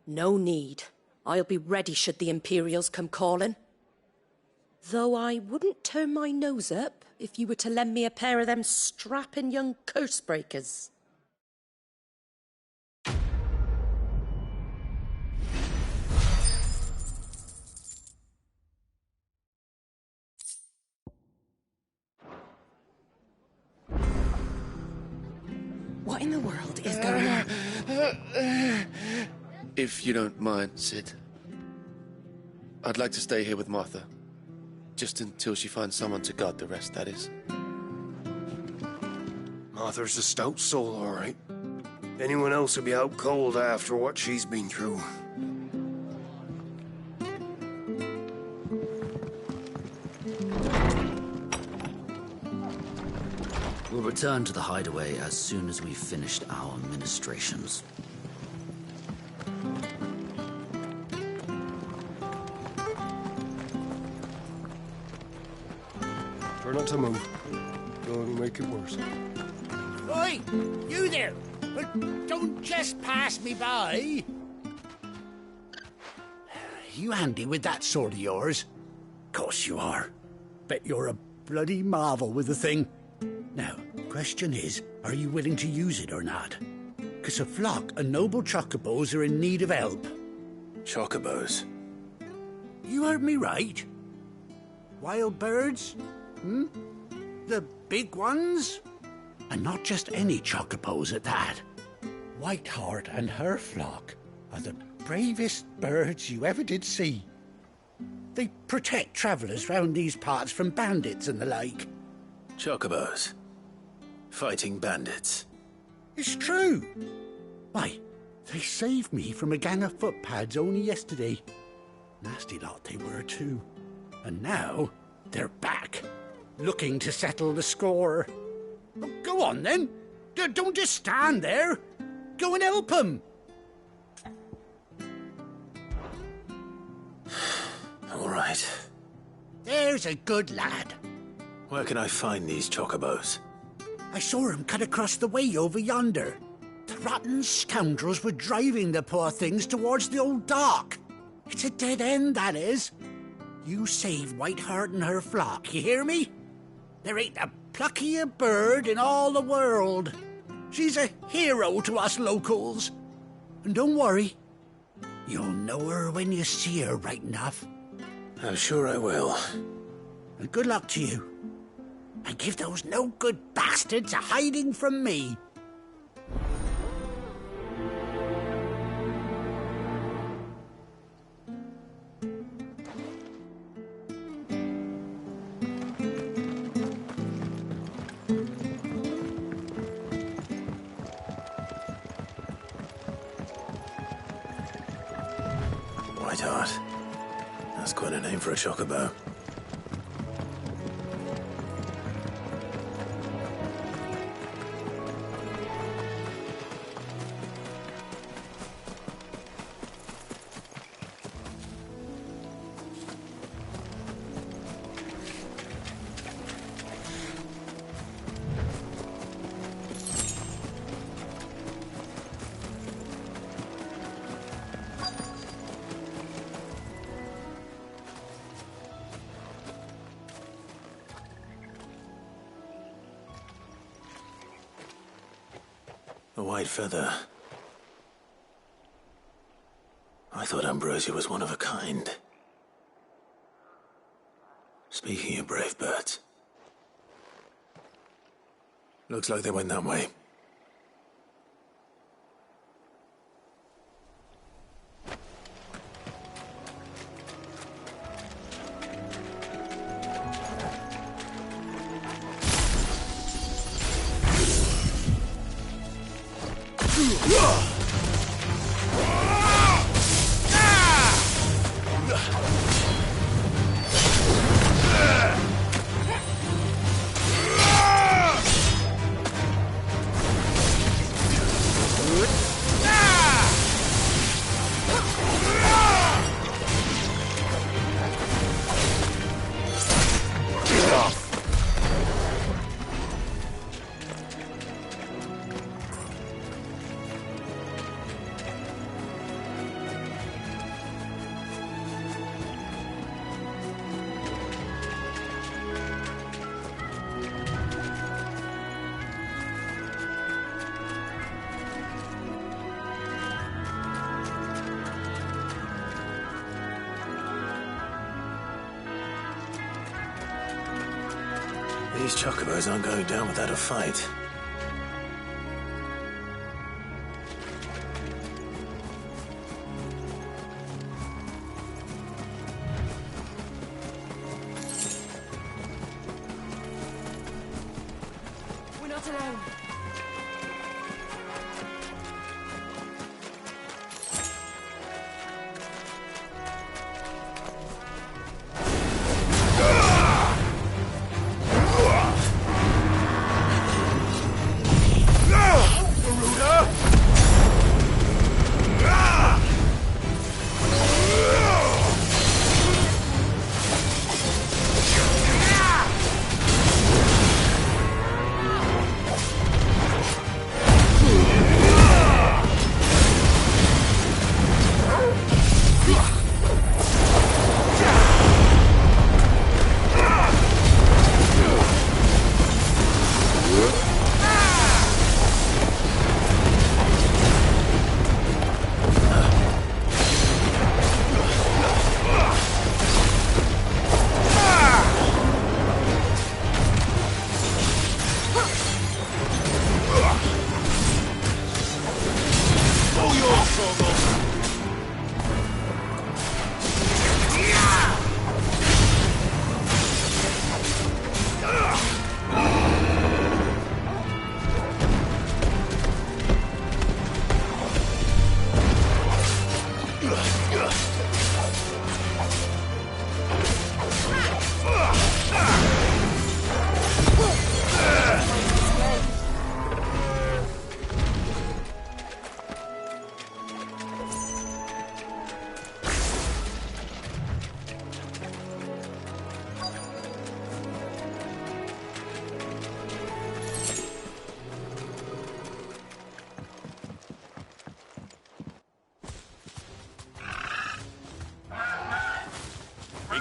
No need. I'll be ready should the Imperials come calling. Though I wouldn't turn my nose up if you were to lend me a pair of them strapping young Cursebreakers. What in the world is going on? If you don't mind, Sid, I'd like to stay here with Martha. Just until she finds someone to guard the rest, that is. Martha's a stout soul, all right. Anyone else would be out cold after what she's been through. We'll return to the hideaway as soon as we've finished our ministrations. Try not to move. Don't make it worse. Oi! You there! Don't just pass me by! You handy with that sword of yours? Course you are. Bet you're a bloody marvel with the thing. Now, question is, are you willing to use it or not? 'Cause a flock of noble chocobos are in need of help. Chocobos? You heard me right. Wild birds? The big ones? And not just any chocobos at that. Whiteheart and her flock are the bravest birds you ever did see. They protect travellers round these parts from bandits and the like. Chocobos? Fighting bandits? It's true. Why, they saved me from a gang of footpads only yesterday. Nasty lot they were too. And now they're back, looking to settle the score. Oh, go on then. Don't just stand there. Go and help them. All right. There's a good lad. Where can I find these chocobos? I saw him cut across the way over yonder. The rotten scoundrels were driving the poor things towards the old dock. It's a dead end, that is. You save Whiteheart and her flock, you hear me? There ain't a pluckier bird in all the world. She's a hero to us locals. And don't worry, you'll know her when you see her right enough. I'm sure I will. And good luck to you. And give those no-good bastards a hiding from me. Whiteheart. That's quite a name for a chocobo. A white feather. I thought Ambrosia was one of a kind. Speaking of brave birds. Looks like they went that way. These chocobos aren't going down without a fight. We're not alone.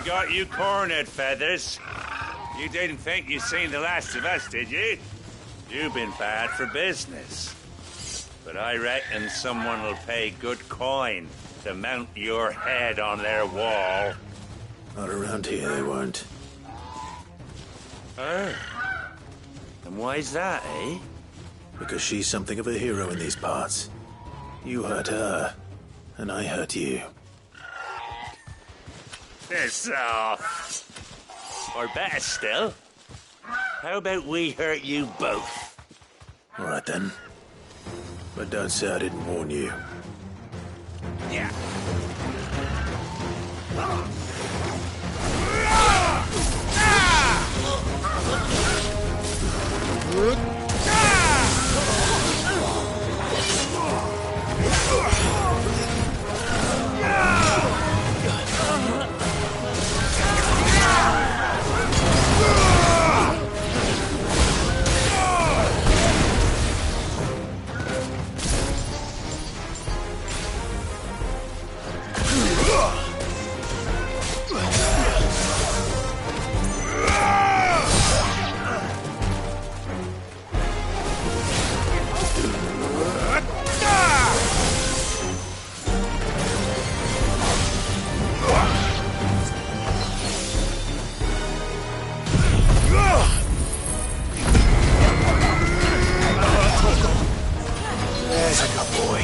We got you cornered, Feathers. You didn't think you'd seen the last of us, did you? You've been bad for business. But I reckon someone will pay good coin to mount your head on their wall. Not around here, they won't. Oh. And why's that, eh? Because she's something of a hero in these parts. You hurt her, and I hurt you. Piss off. Or better still, how about we hurt you both? All right, then. But don't say I didn't warn you. Yeah. There's a good boy.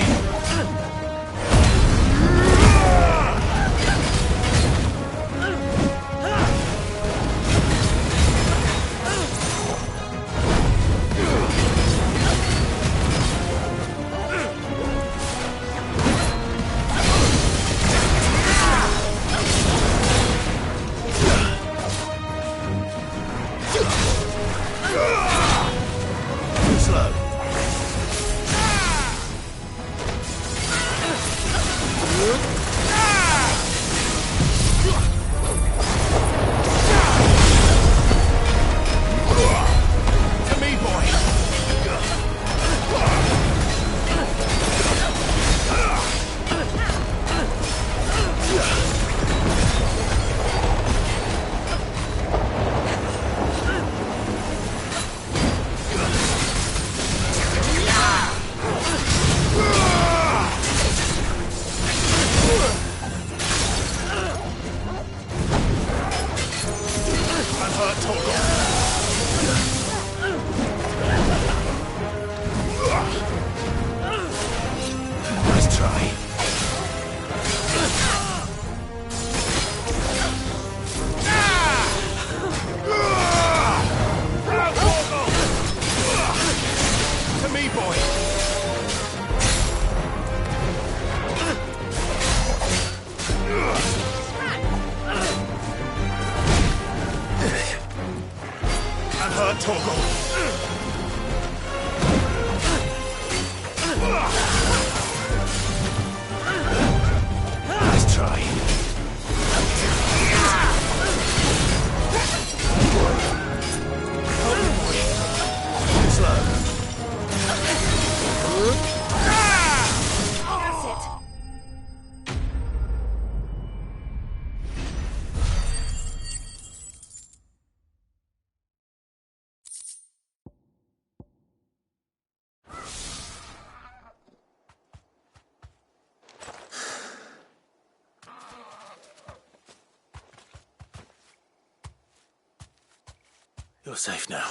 You're safe now.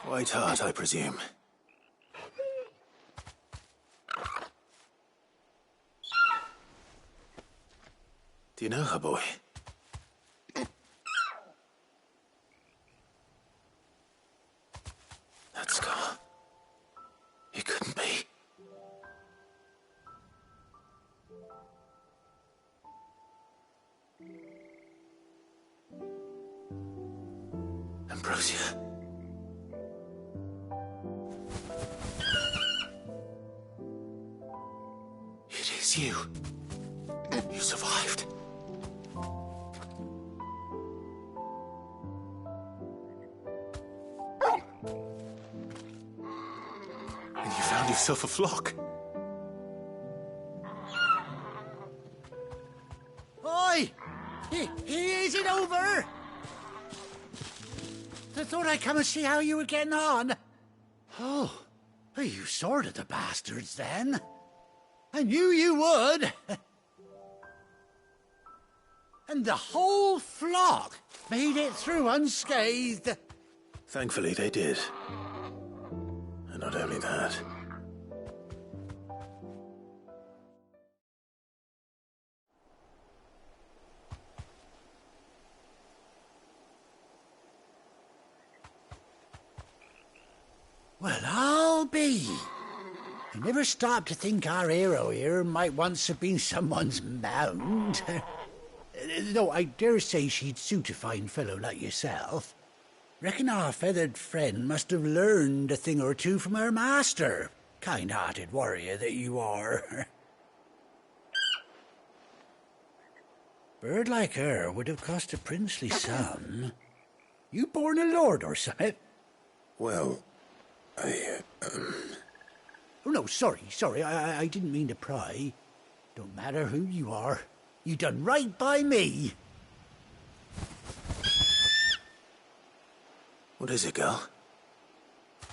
White heart, I presume. Do you know her, boy? That scar. It couldn't be. Ambrosia. It is you. You survived. And you found yourself a flock. I thought I'd come and see how you were getting on. Oh, well, you sorted the bastards then. I knew you would. And the whole flock made it through unscathed. Thankfully, they did. And not only that. Well, I'll be. I never stopped to think our hero here might once have been someone's mount. Though I dare say she'd suit a fine fellow like yourself. Reckon our feathered friend must have learned a thing or two from her master. Kind-hearted warrior that you are. Bird like her would have cost a princely sum. You born a lord or something? Well, Oh, no, sorry. I didn't mean to pry. Don't matter who you are. You done right by me. What is it, girl?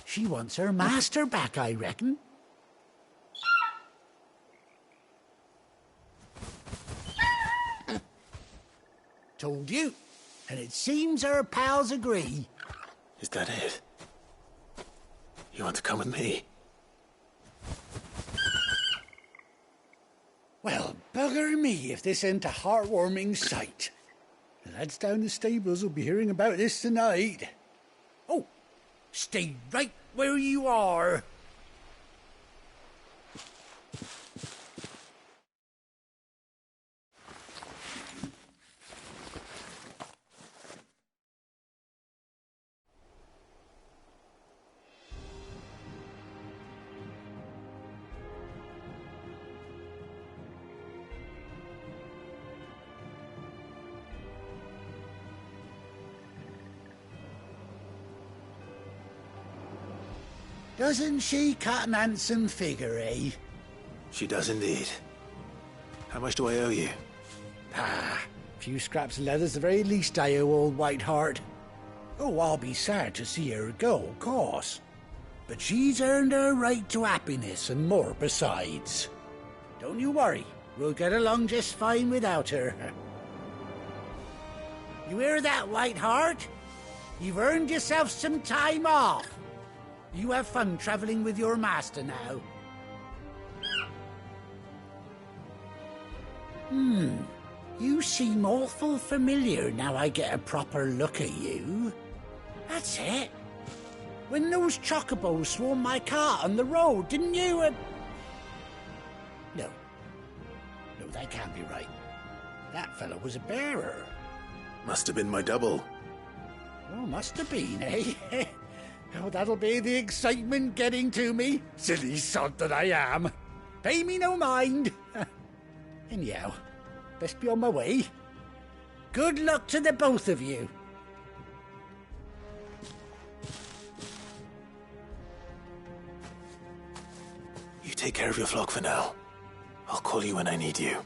She wants her master back, I reckon. Told you. And it seems her pals agree. Is that it? You want to come with me? Well, bugger me if this ain't a heartwarming sight. The lads down the stables will be hearing about this tonight. Oh, stay right where you are. Doesn't she cut an handsome figure, eh? She does indeed. How much do I owe you? A few scraps of leather's the very least I owe old Whiteheart. Oh, I'll be sad to see her go, of course. But she's earned her right to happiness and more besides. Don't you worry, we'll get along just fine without her. You hear that, Whiteheart? You've earned yourself some time off. You have fun traveling with your master now. You seem awful familiar now I get a proper look at you. That's it. When those chocobos swarmed my cart on the road, didn't you? No, that can't be right. That fellow was a bearer. Must have been my double. Oh, must have been, eh? Oh, that'll be the excitement getting to me. Silly sod that I am. Pay me no mind. Anyhow, best be on my way. Good luck to the both of you. You take care of your flock for now. I'll call you when I need you.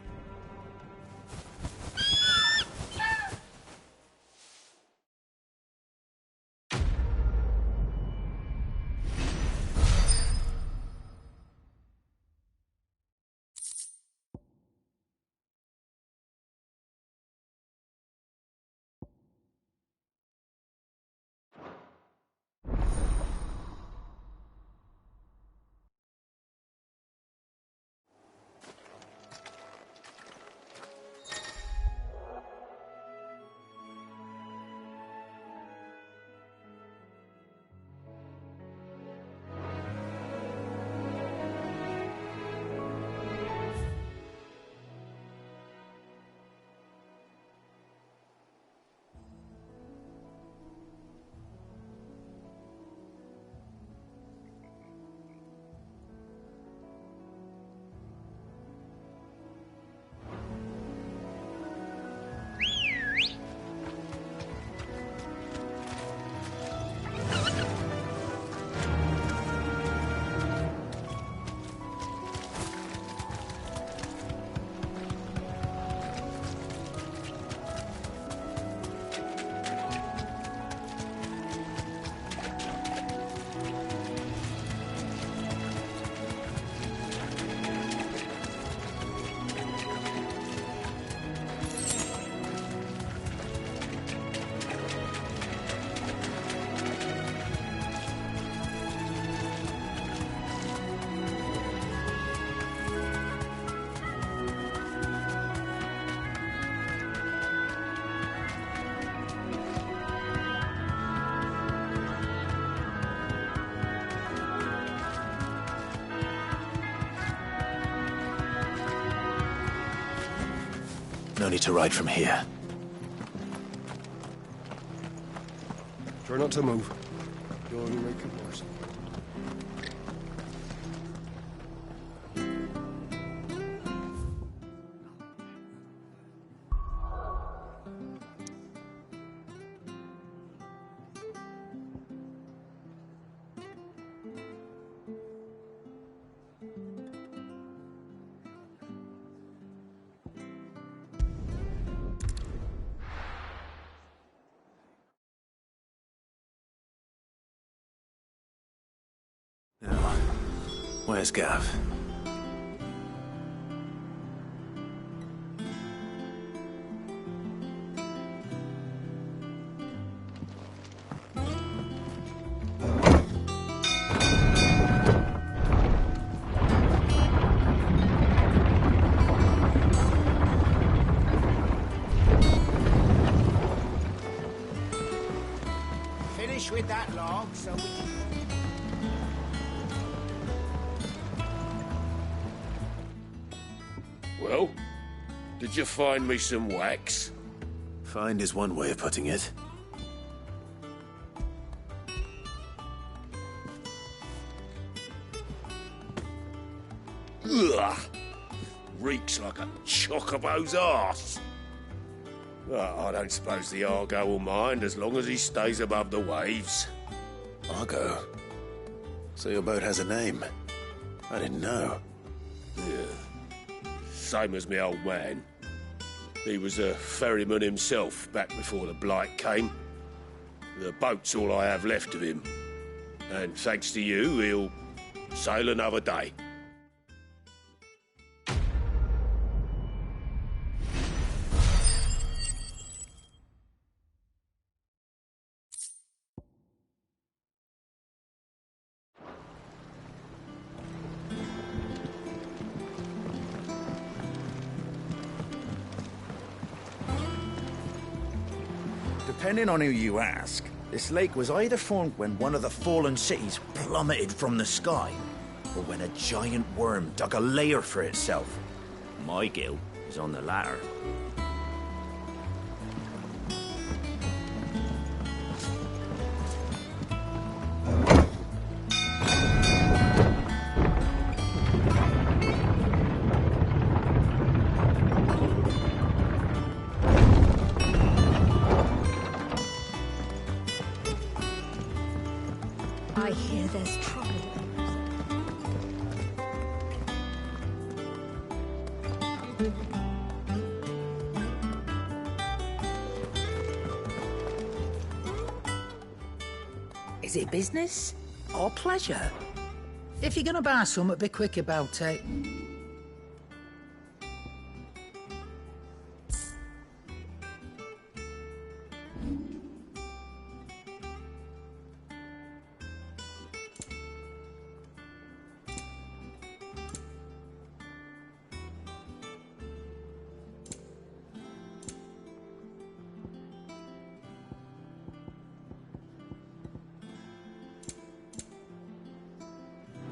No need to ride from here. Try not to move. You'll only make it worse. Where's Gav? Finish with that log so we can... Well, did you find me some wax? Find is one way of putting it. Ugh! Reeks like a chocobo's arse. Well, I don't suppose the Argo will mind as long as he stays above the waves. Argo? So your boat has a name? I didn't know. Yeah. Same as me old man. He was a ferryman himself back before the Blight came. The boat's all I have left of him. And thanks to you, he'll sail another day. Depending on who you ask, this lake was either formed when one of the fallen cities plummeted from the sky, or when a giant worm dug a lair for itself. My guilt is on the latter. I hear there's trouble. Is it business or pleasure? If you're gonna buy something, be quick about it.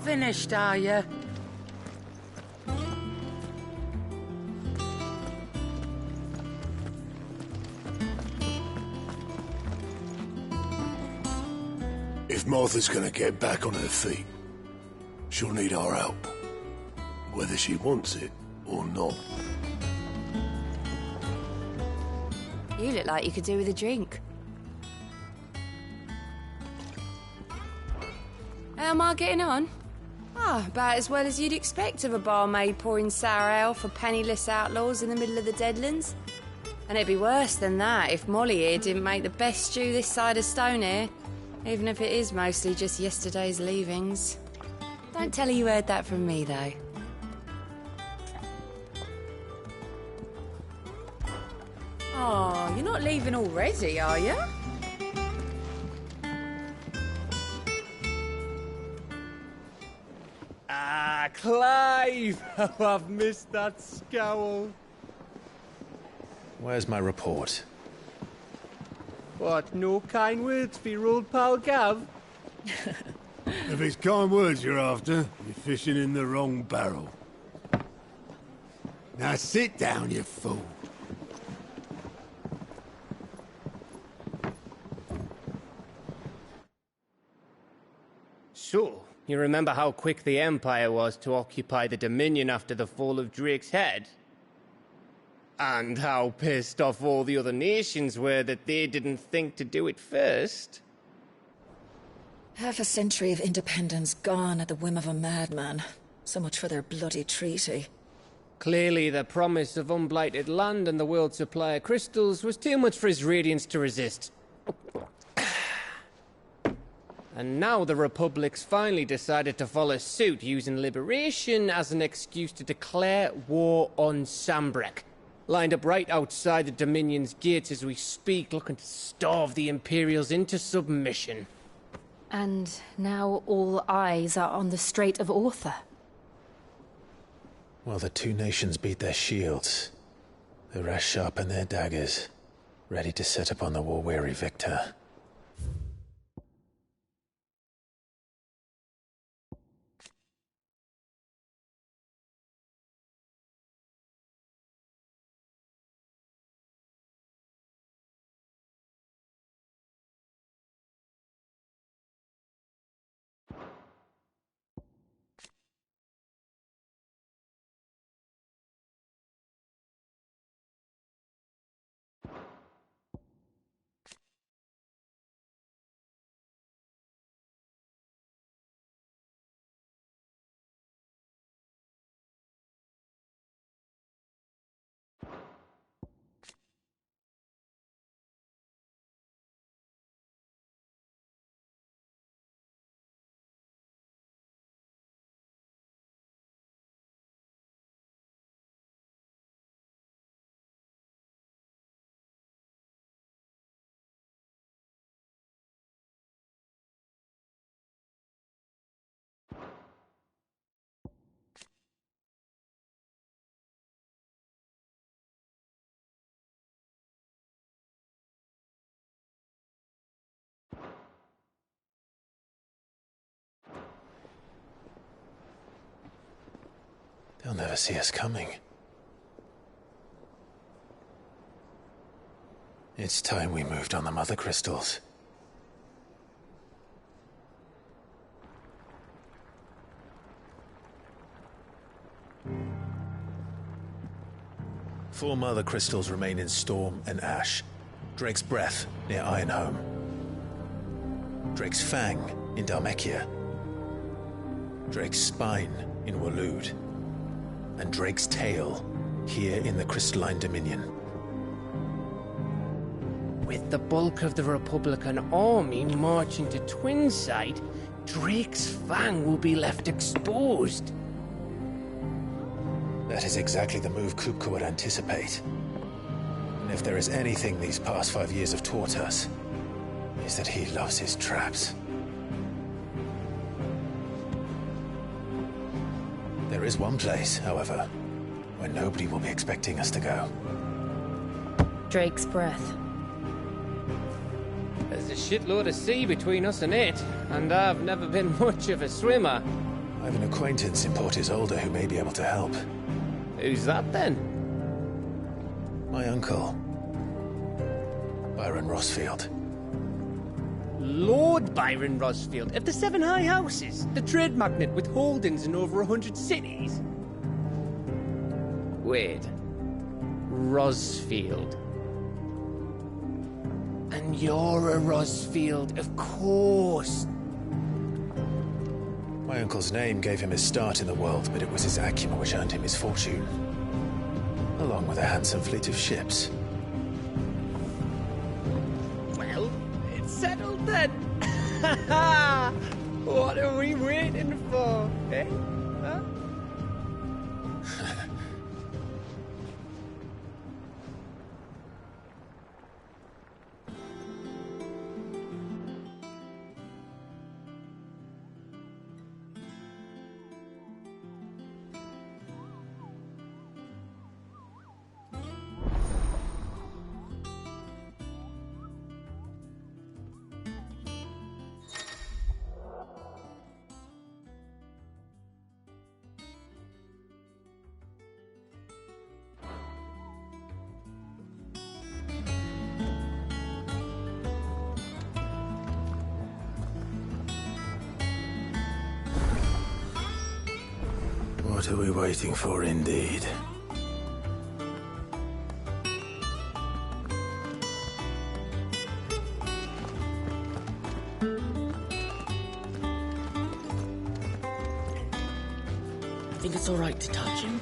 Finished, are you? If Martha's gonna get back on her feet, she'll need our help. Whether she wants it or not. You look like you could do with a drink. How am I getting on? Ah, about as well as you'd expect of a barmaid pouring sour ale for penniless outlaws in the middle of the Deadlands. And it'd be worse than that if Molly here didn't make the best stew this side of Stonehere, even if it is mostly just yesterday's leavings. Don't tell her you heard that from me, though. Oh, you're not leaving already, are you? Ah, Clive! Oh, I've missed that scowl. Where's my report? What, no kind words for your old pal Gav? If it's kind words you're after, you're fishing in the wrong barrel. Now sit down, you fool. So, you remember how quick the Empire was to occupy the Dominion after the fall of Drake's head? And how pissed off all the other nations were that they didn't think to do it first? Half a century of independence gone at the whim of a madman. So much for their bloody treaty. Clearly, the promise of unblighted land and the world's supply of crystals was too much for his radiance to resist. And now the Republic's finally decided to follow suit, using liberation as an excuse to declare war on Sambrek. Lined up right outside the Dominion's gates as we speak, looking to starve the Imperials into submission. And now all eyes are on the Strait of Author. While the two nations beat their shields, the rest sharpen their daggers, ready to set upon the war-weary victor. They'll never see us coming. It's time we moved on the mother crystals. Four mother crystals remain in Storm and Ash. Drake's Breath near Ironhome. Drake's Fang in Dhalmekia. Drake's Spine in Waloed. And Drake's Tail here in the Crystalline Dominion. With the bulk of the Republican army marching to Twinside, Drake's Fang will be left exposed. That is exactly the move Kupka would anticipate. And if there is anything these past 5 years have taught us, is that he loves his traps. There is one place, however, where nobody will be expecting us to go. Drake's Breath. There's a shitload of sea between us and it, and I've never been much of a swimmer. I have an acquaintance in Port Isolde who may be able to help. Who's that then? My uncle, Byron Rosfield. Lord Byron Rosfield of the Seven High Houses, the trade magnate with holdings in over 100 cities. Wait, Rosfield. And you're a Rosfield, of course. My uncle's name gave him his start in the world, but it was his acumen which earned him his fortune, along with a handsome fleet of ships. Well, it's settled then. What are we waiting for, eh? Huh? What are we waiting for, indeed? Think it's all right to touch him?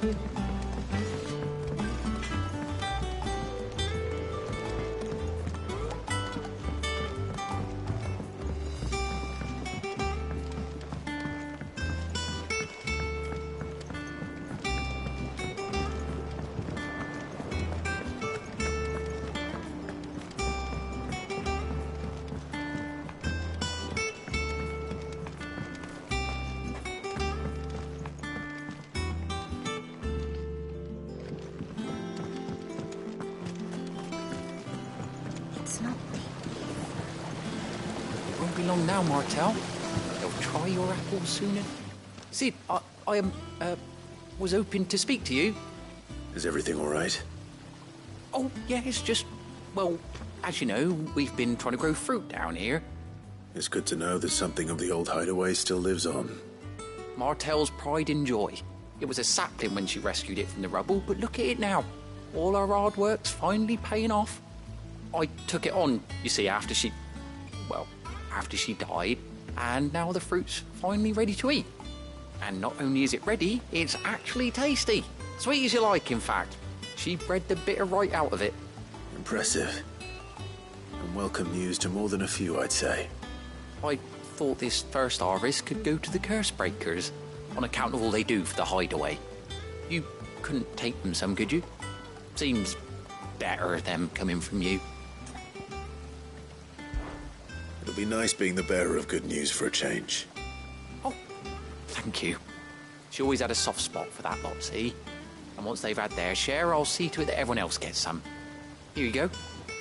Long now, Martel. They'll try your apple sooner. Sid, I was hoping to speak to you. Is everything all right? Oh, yeah, it's just, well, as you know, we've been trying to grow fruit down here. It's good to know that something of the old hideaway still lives on. Martel's pride and joy. It was a sapling when she rescued it from the rubble, but look at it now. All our hard work's finally paying off. I took it on, you see, after she died, and now the fruit's finally ready to eat. And not only is it ready, it's actually tasty. Sweet as you like, in fact. She bred the bitter right out of it. Impressive. And welcome news to more than a few, I'd say. I thought this first harvest could go to the Cursebreakers, on account of all they do for the hideaway. You couldn't take them some, could you? Seems better them coming from you. It'll be nice being the bearer of good news for a change. Oh, thank you. She always had a soft spot for that lot, see? And once they've had their share, I'll see to it that everyone else gets some. Here you go.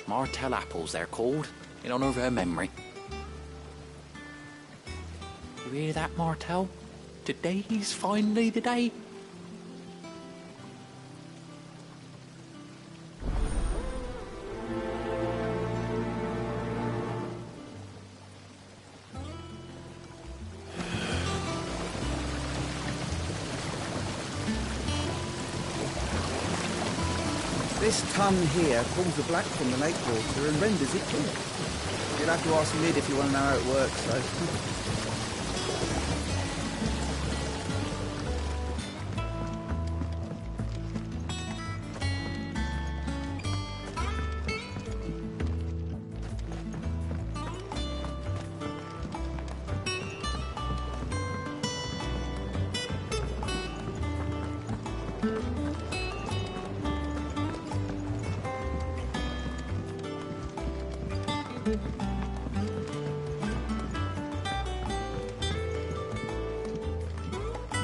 Martel apples, they're called, in honour of her memory. You hear that, Martel? Today's finally the day. This tongue here pulls the black from the lake water and renders it pink. You'll have to ask Mid if you want to know how it works, though.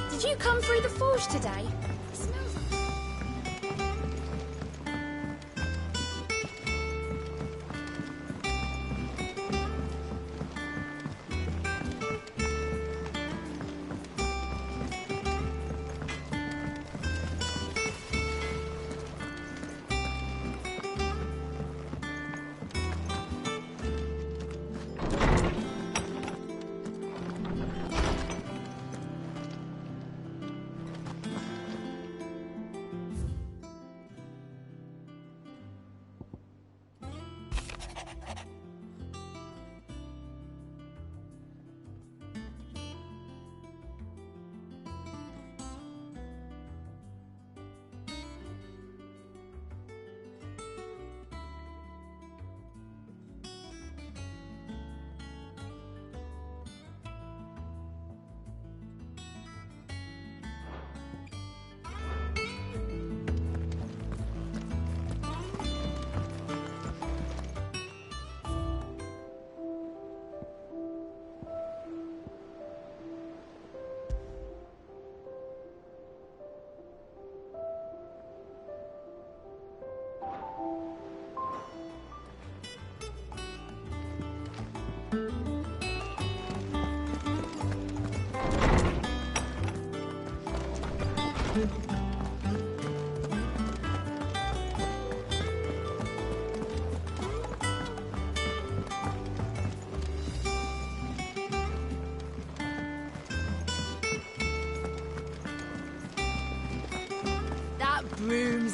Did you come through the forge today?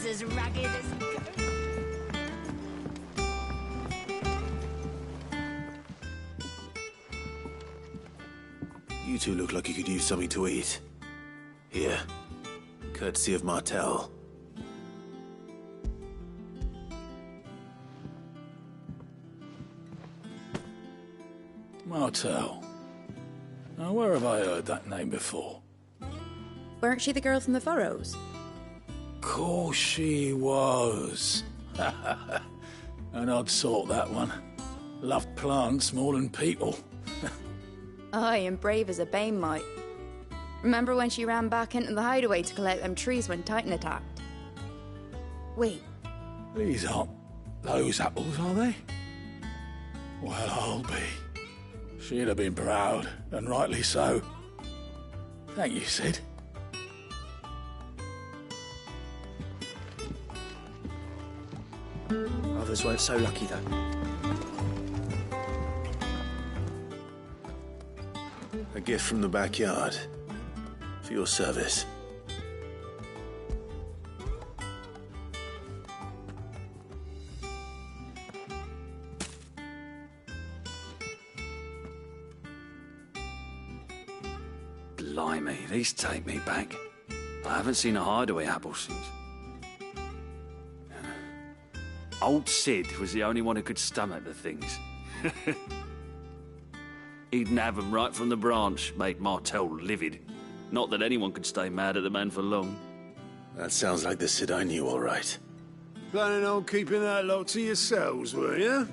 He's as ragged as a goat. You two look like you could use something to eat. Here. Courtesy of Martel. Martel. Now, where have I heard that name before? Weren't she the girl from the Furrows? Course she was. An odd sort, that one. Loved plants more than people. Aye, and brave as a bane might. Remember when she ran back into the hideaway to collect them trees when Titan attacked? Wait. These aren't those apples, are they? Well, I'll be. She'd have been proud, and rightly so. Thank you, Sid. Others weren't so lucky, though. A gift from the backyard. For your service. Blimey, these take me back. I haven't seen a hideaway apple since. Old Sid was the only one who could stomach the things. He'd nab them right from the branch, made Martel livid. Not that anyone could stay mad at the man for long. That sounds like the Sid I knew, all right. Planning on keeping that lot to yourselves, were you?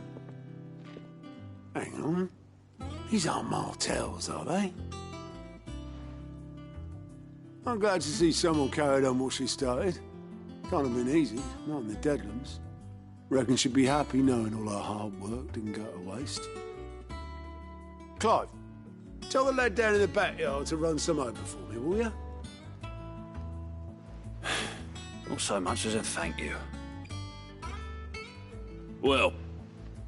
Hang on. These aren't Martels, are they? I'm glad to see someone carried on what she started. Can't have been easy, not in the Deadlands. Reckon she'd be happy knowing all her hard work didn't go to waste. Clive, tell the lad down in the backyard to run some over for me, will you? Not so much as a thank you. Well,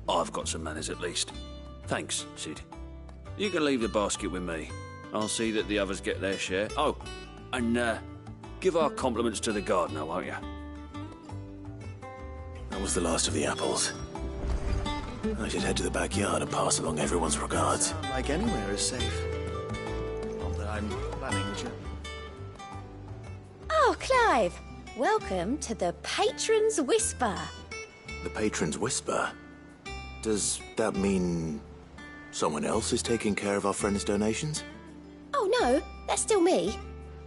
I've got some manners at least. Thanks, Sid. You can leave the basket with me. I'll see that the others get their share. Oh, and give our compliments to the gardener, won't you? That was the last of the apples. I should head to the backyard and pass along everyone's regards. Sound like anywhere is safe. Not that I'm planning to. Oh, Clive! Welcome to the Patron's Whisper. The Patron's Whisper? Does that mean someone else is taking care of our friend's donations? Oh, no, that's still me.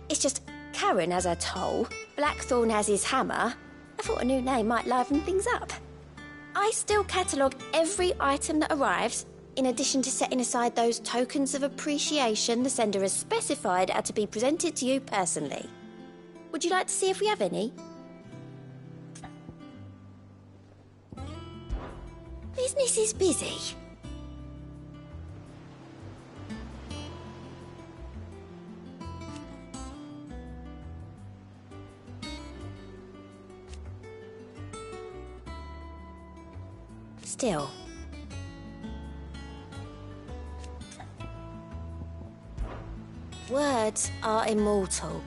It's just Charon has her toll, Blackthorne has his hammer. I thought a new name might liven things up. I still catalogue every item that arrives, in addition to setting aside those tokens of appreciation the sender has specified are to be presented to you personally. Would you like to see if we have any? Business is busy. Still. Words are immortal.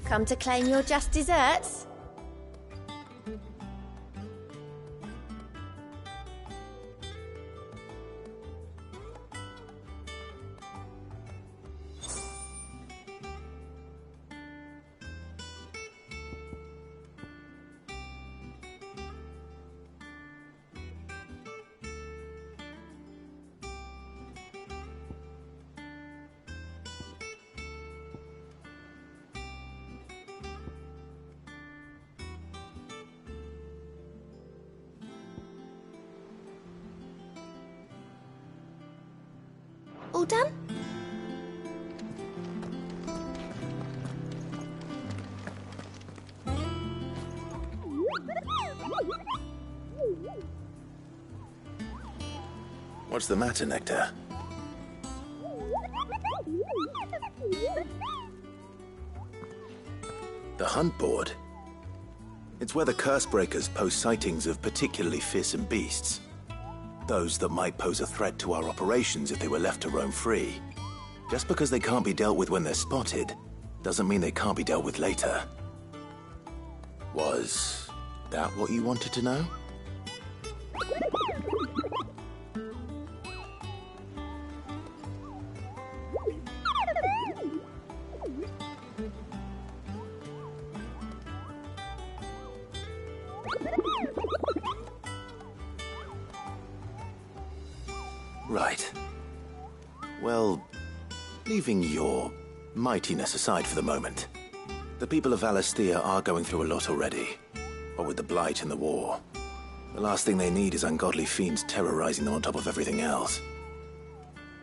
Come to claim your just desserts? All done? What's the matter, Nectar? The hunt board? It's where the Cursebreakers post sightings of particularly fearsome beasts. Those that might pose a threat to our operations if they were left to roam free. Just because they can't be dealt with when they're spotted, doesn't mean they can't be dealt with later. Was that what you wanted to know? Right. Well, leaving your mightiness aside for the moment, the people of Valisthea are going through a lot already. What with the Blight and the war. The last thing they need is ungodly fiends terrorizing them on top of everything else.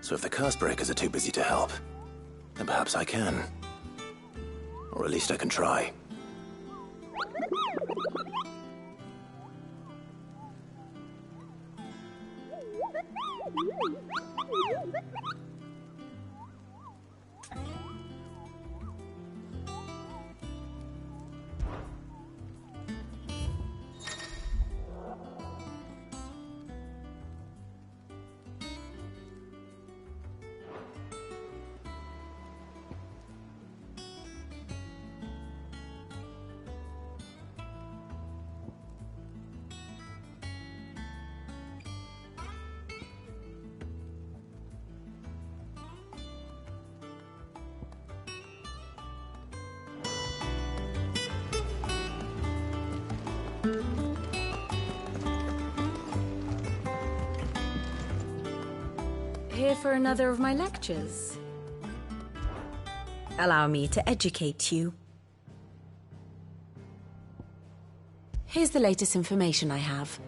So if the Cursebreakers are too busy to help, then perhaps I can. Or at least I can try. Here for another of my lectures? Allow me to educate you. Here's the latest information I have.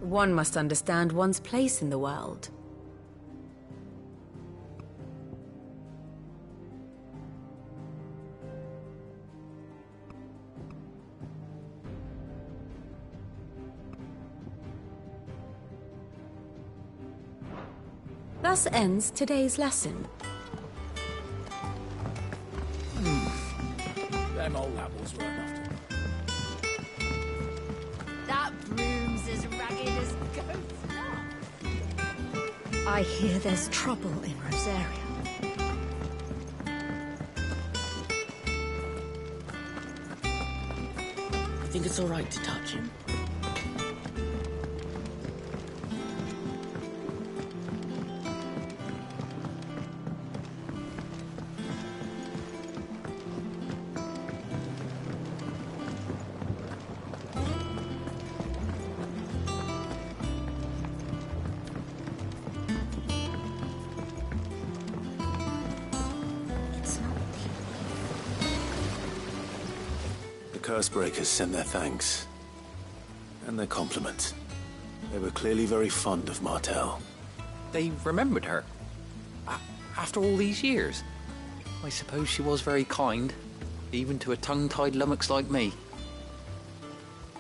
One must understand one's place in the world. Thus ends today's lesson. Them old apples weren't enough to... That broom's as ragged as goat's nut. I hear there's trouble in Rosaria. You think it's all right to touch him? The Cursebreakers send their thanks. And their compliments. They were clearly very fond of Martel. They remembered her? After all these years? I suppose she was very kind, even to a tongue-tied lummox like me.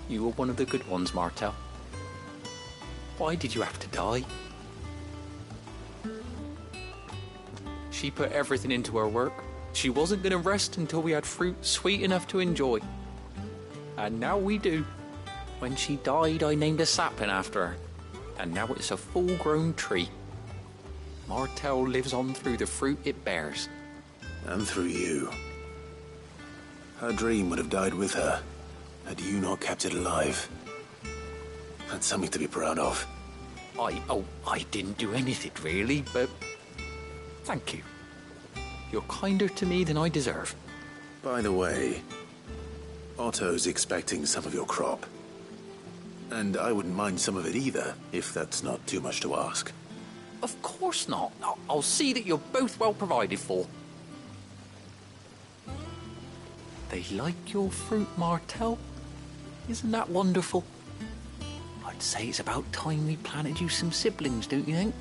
You were one of the good ones, Martel. Why did you have to die? She put everything into her work. She wasn't going to rest until we had fruit sweet enough to enjoy. And now we do. When she died, I named a sapling after her. And now it's a full-grown tree. Martel lives on through the fruit it bears. And through you. Her dream would have died with her, had you not kept it alive. That's something to be proud of. I didn't do anything really, but thank you. You're kinder to me than I deserve. By the way, Otto's expecting some of your crop. And I wouldn't mind some of it either, if that's not too much to ask. Of course not. I'll see that you're both well provided for. They like your fruit, Martel. Isn't that wonderful? I'd say it's about time we planted you some siblings, don't you think?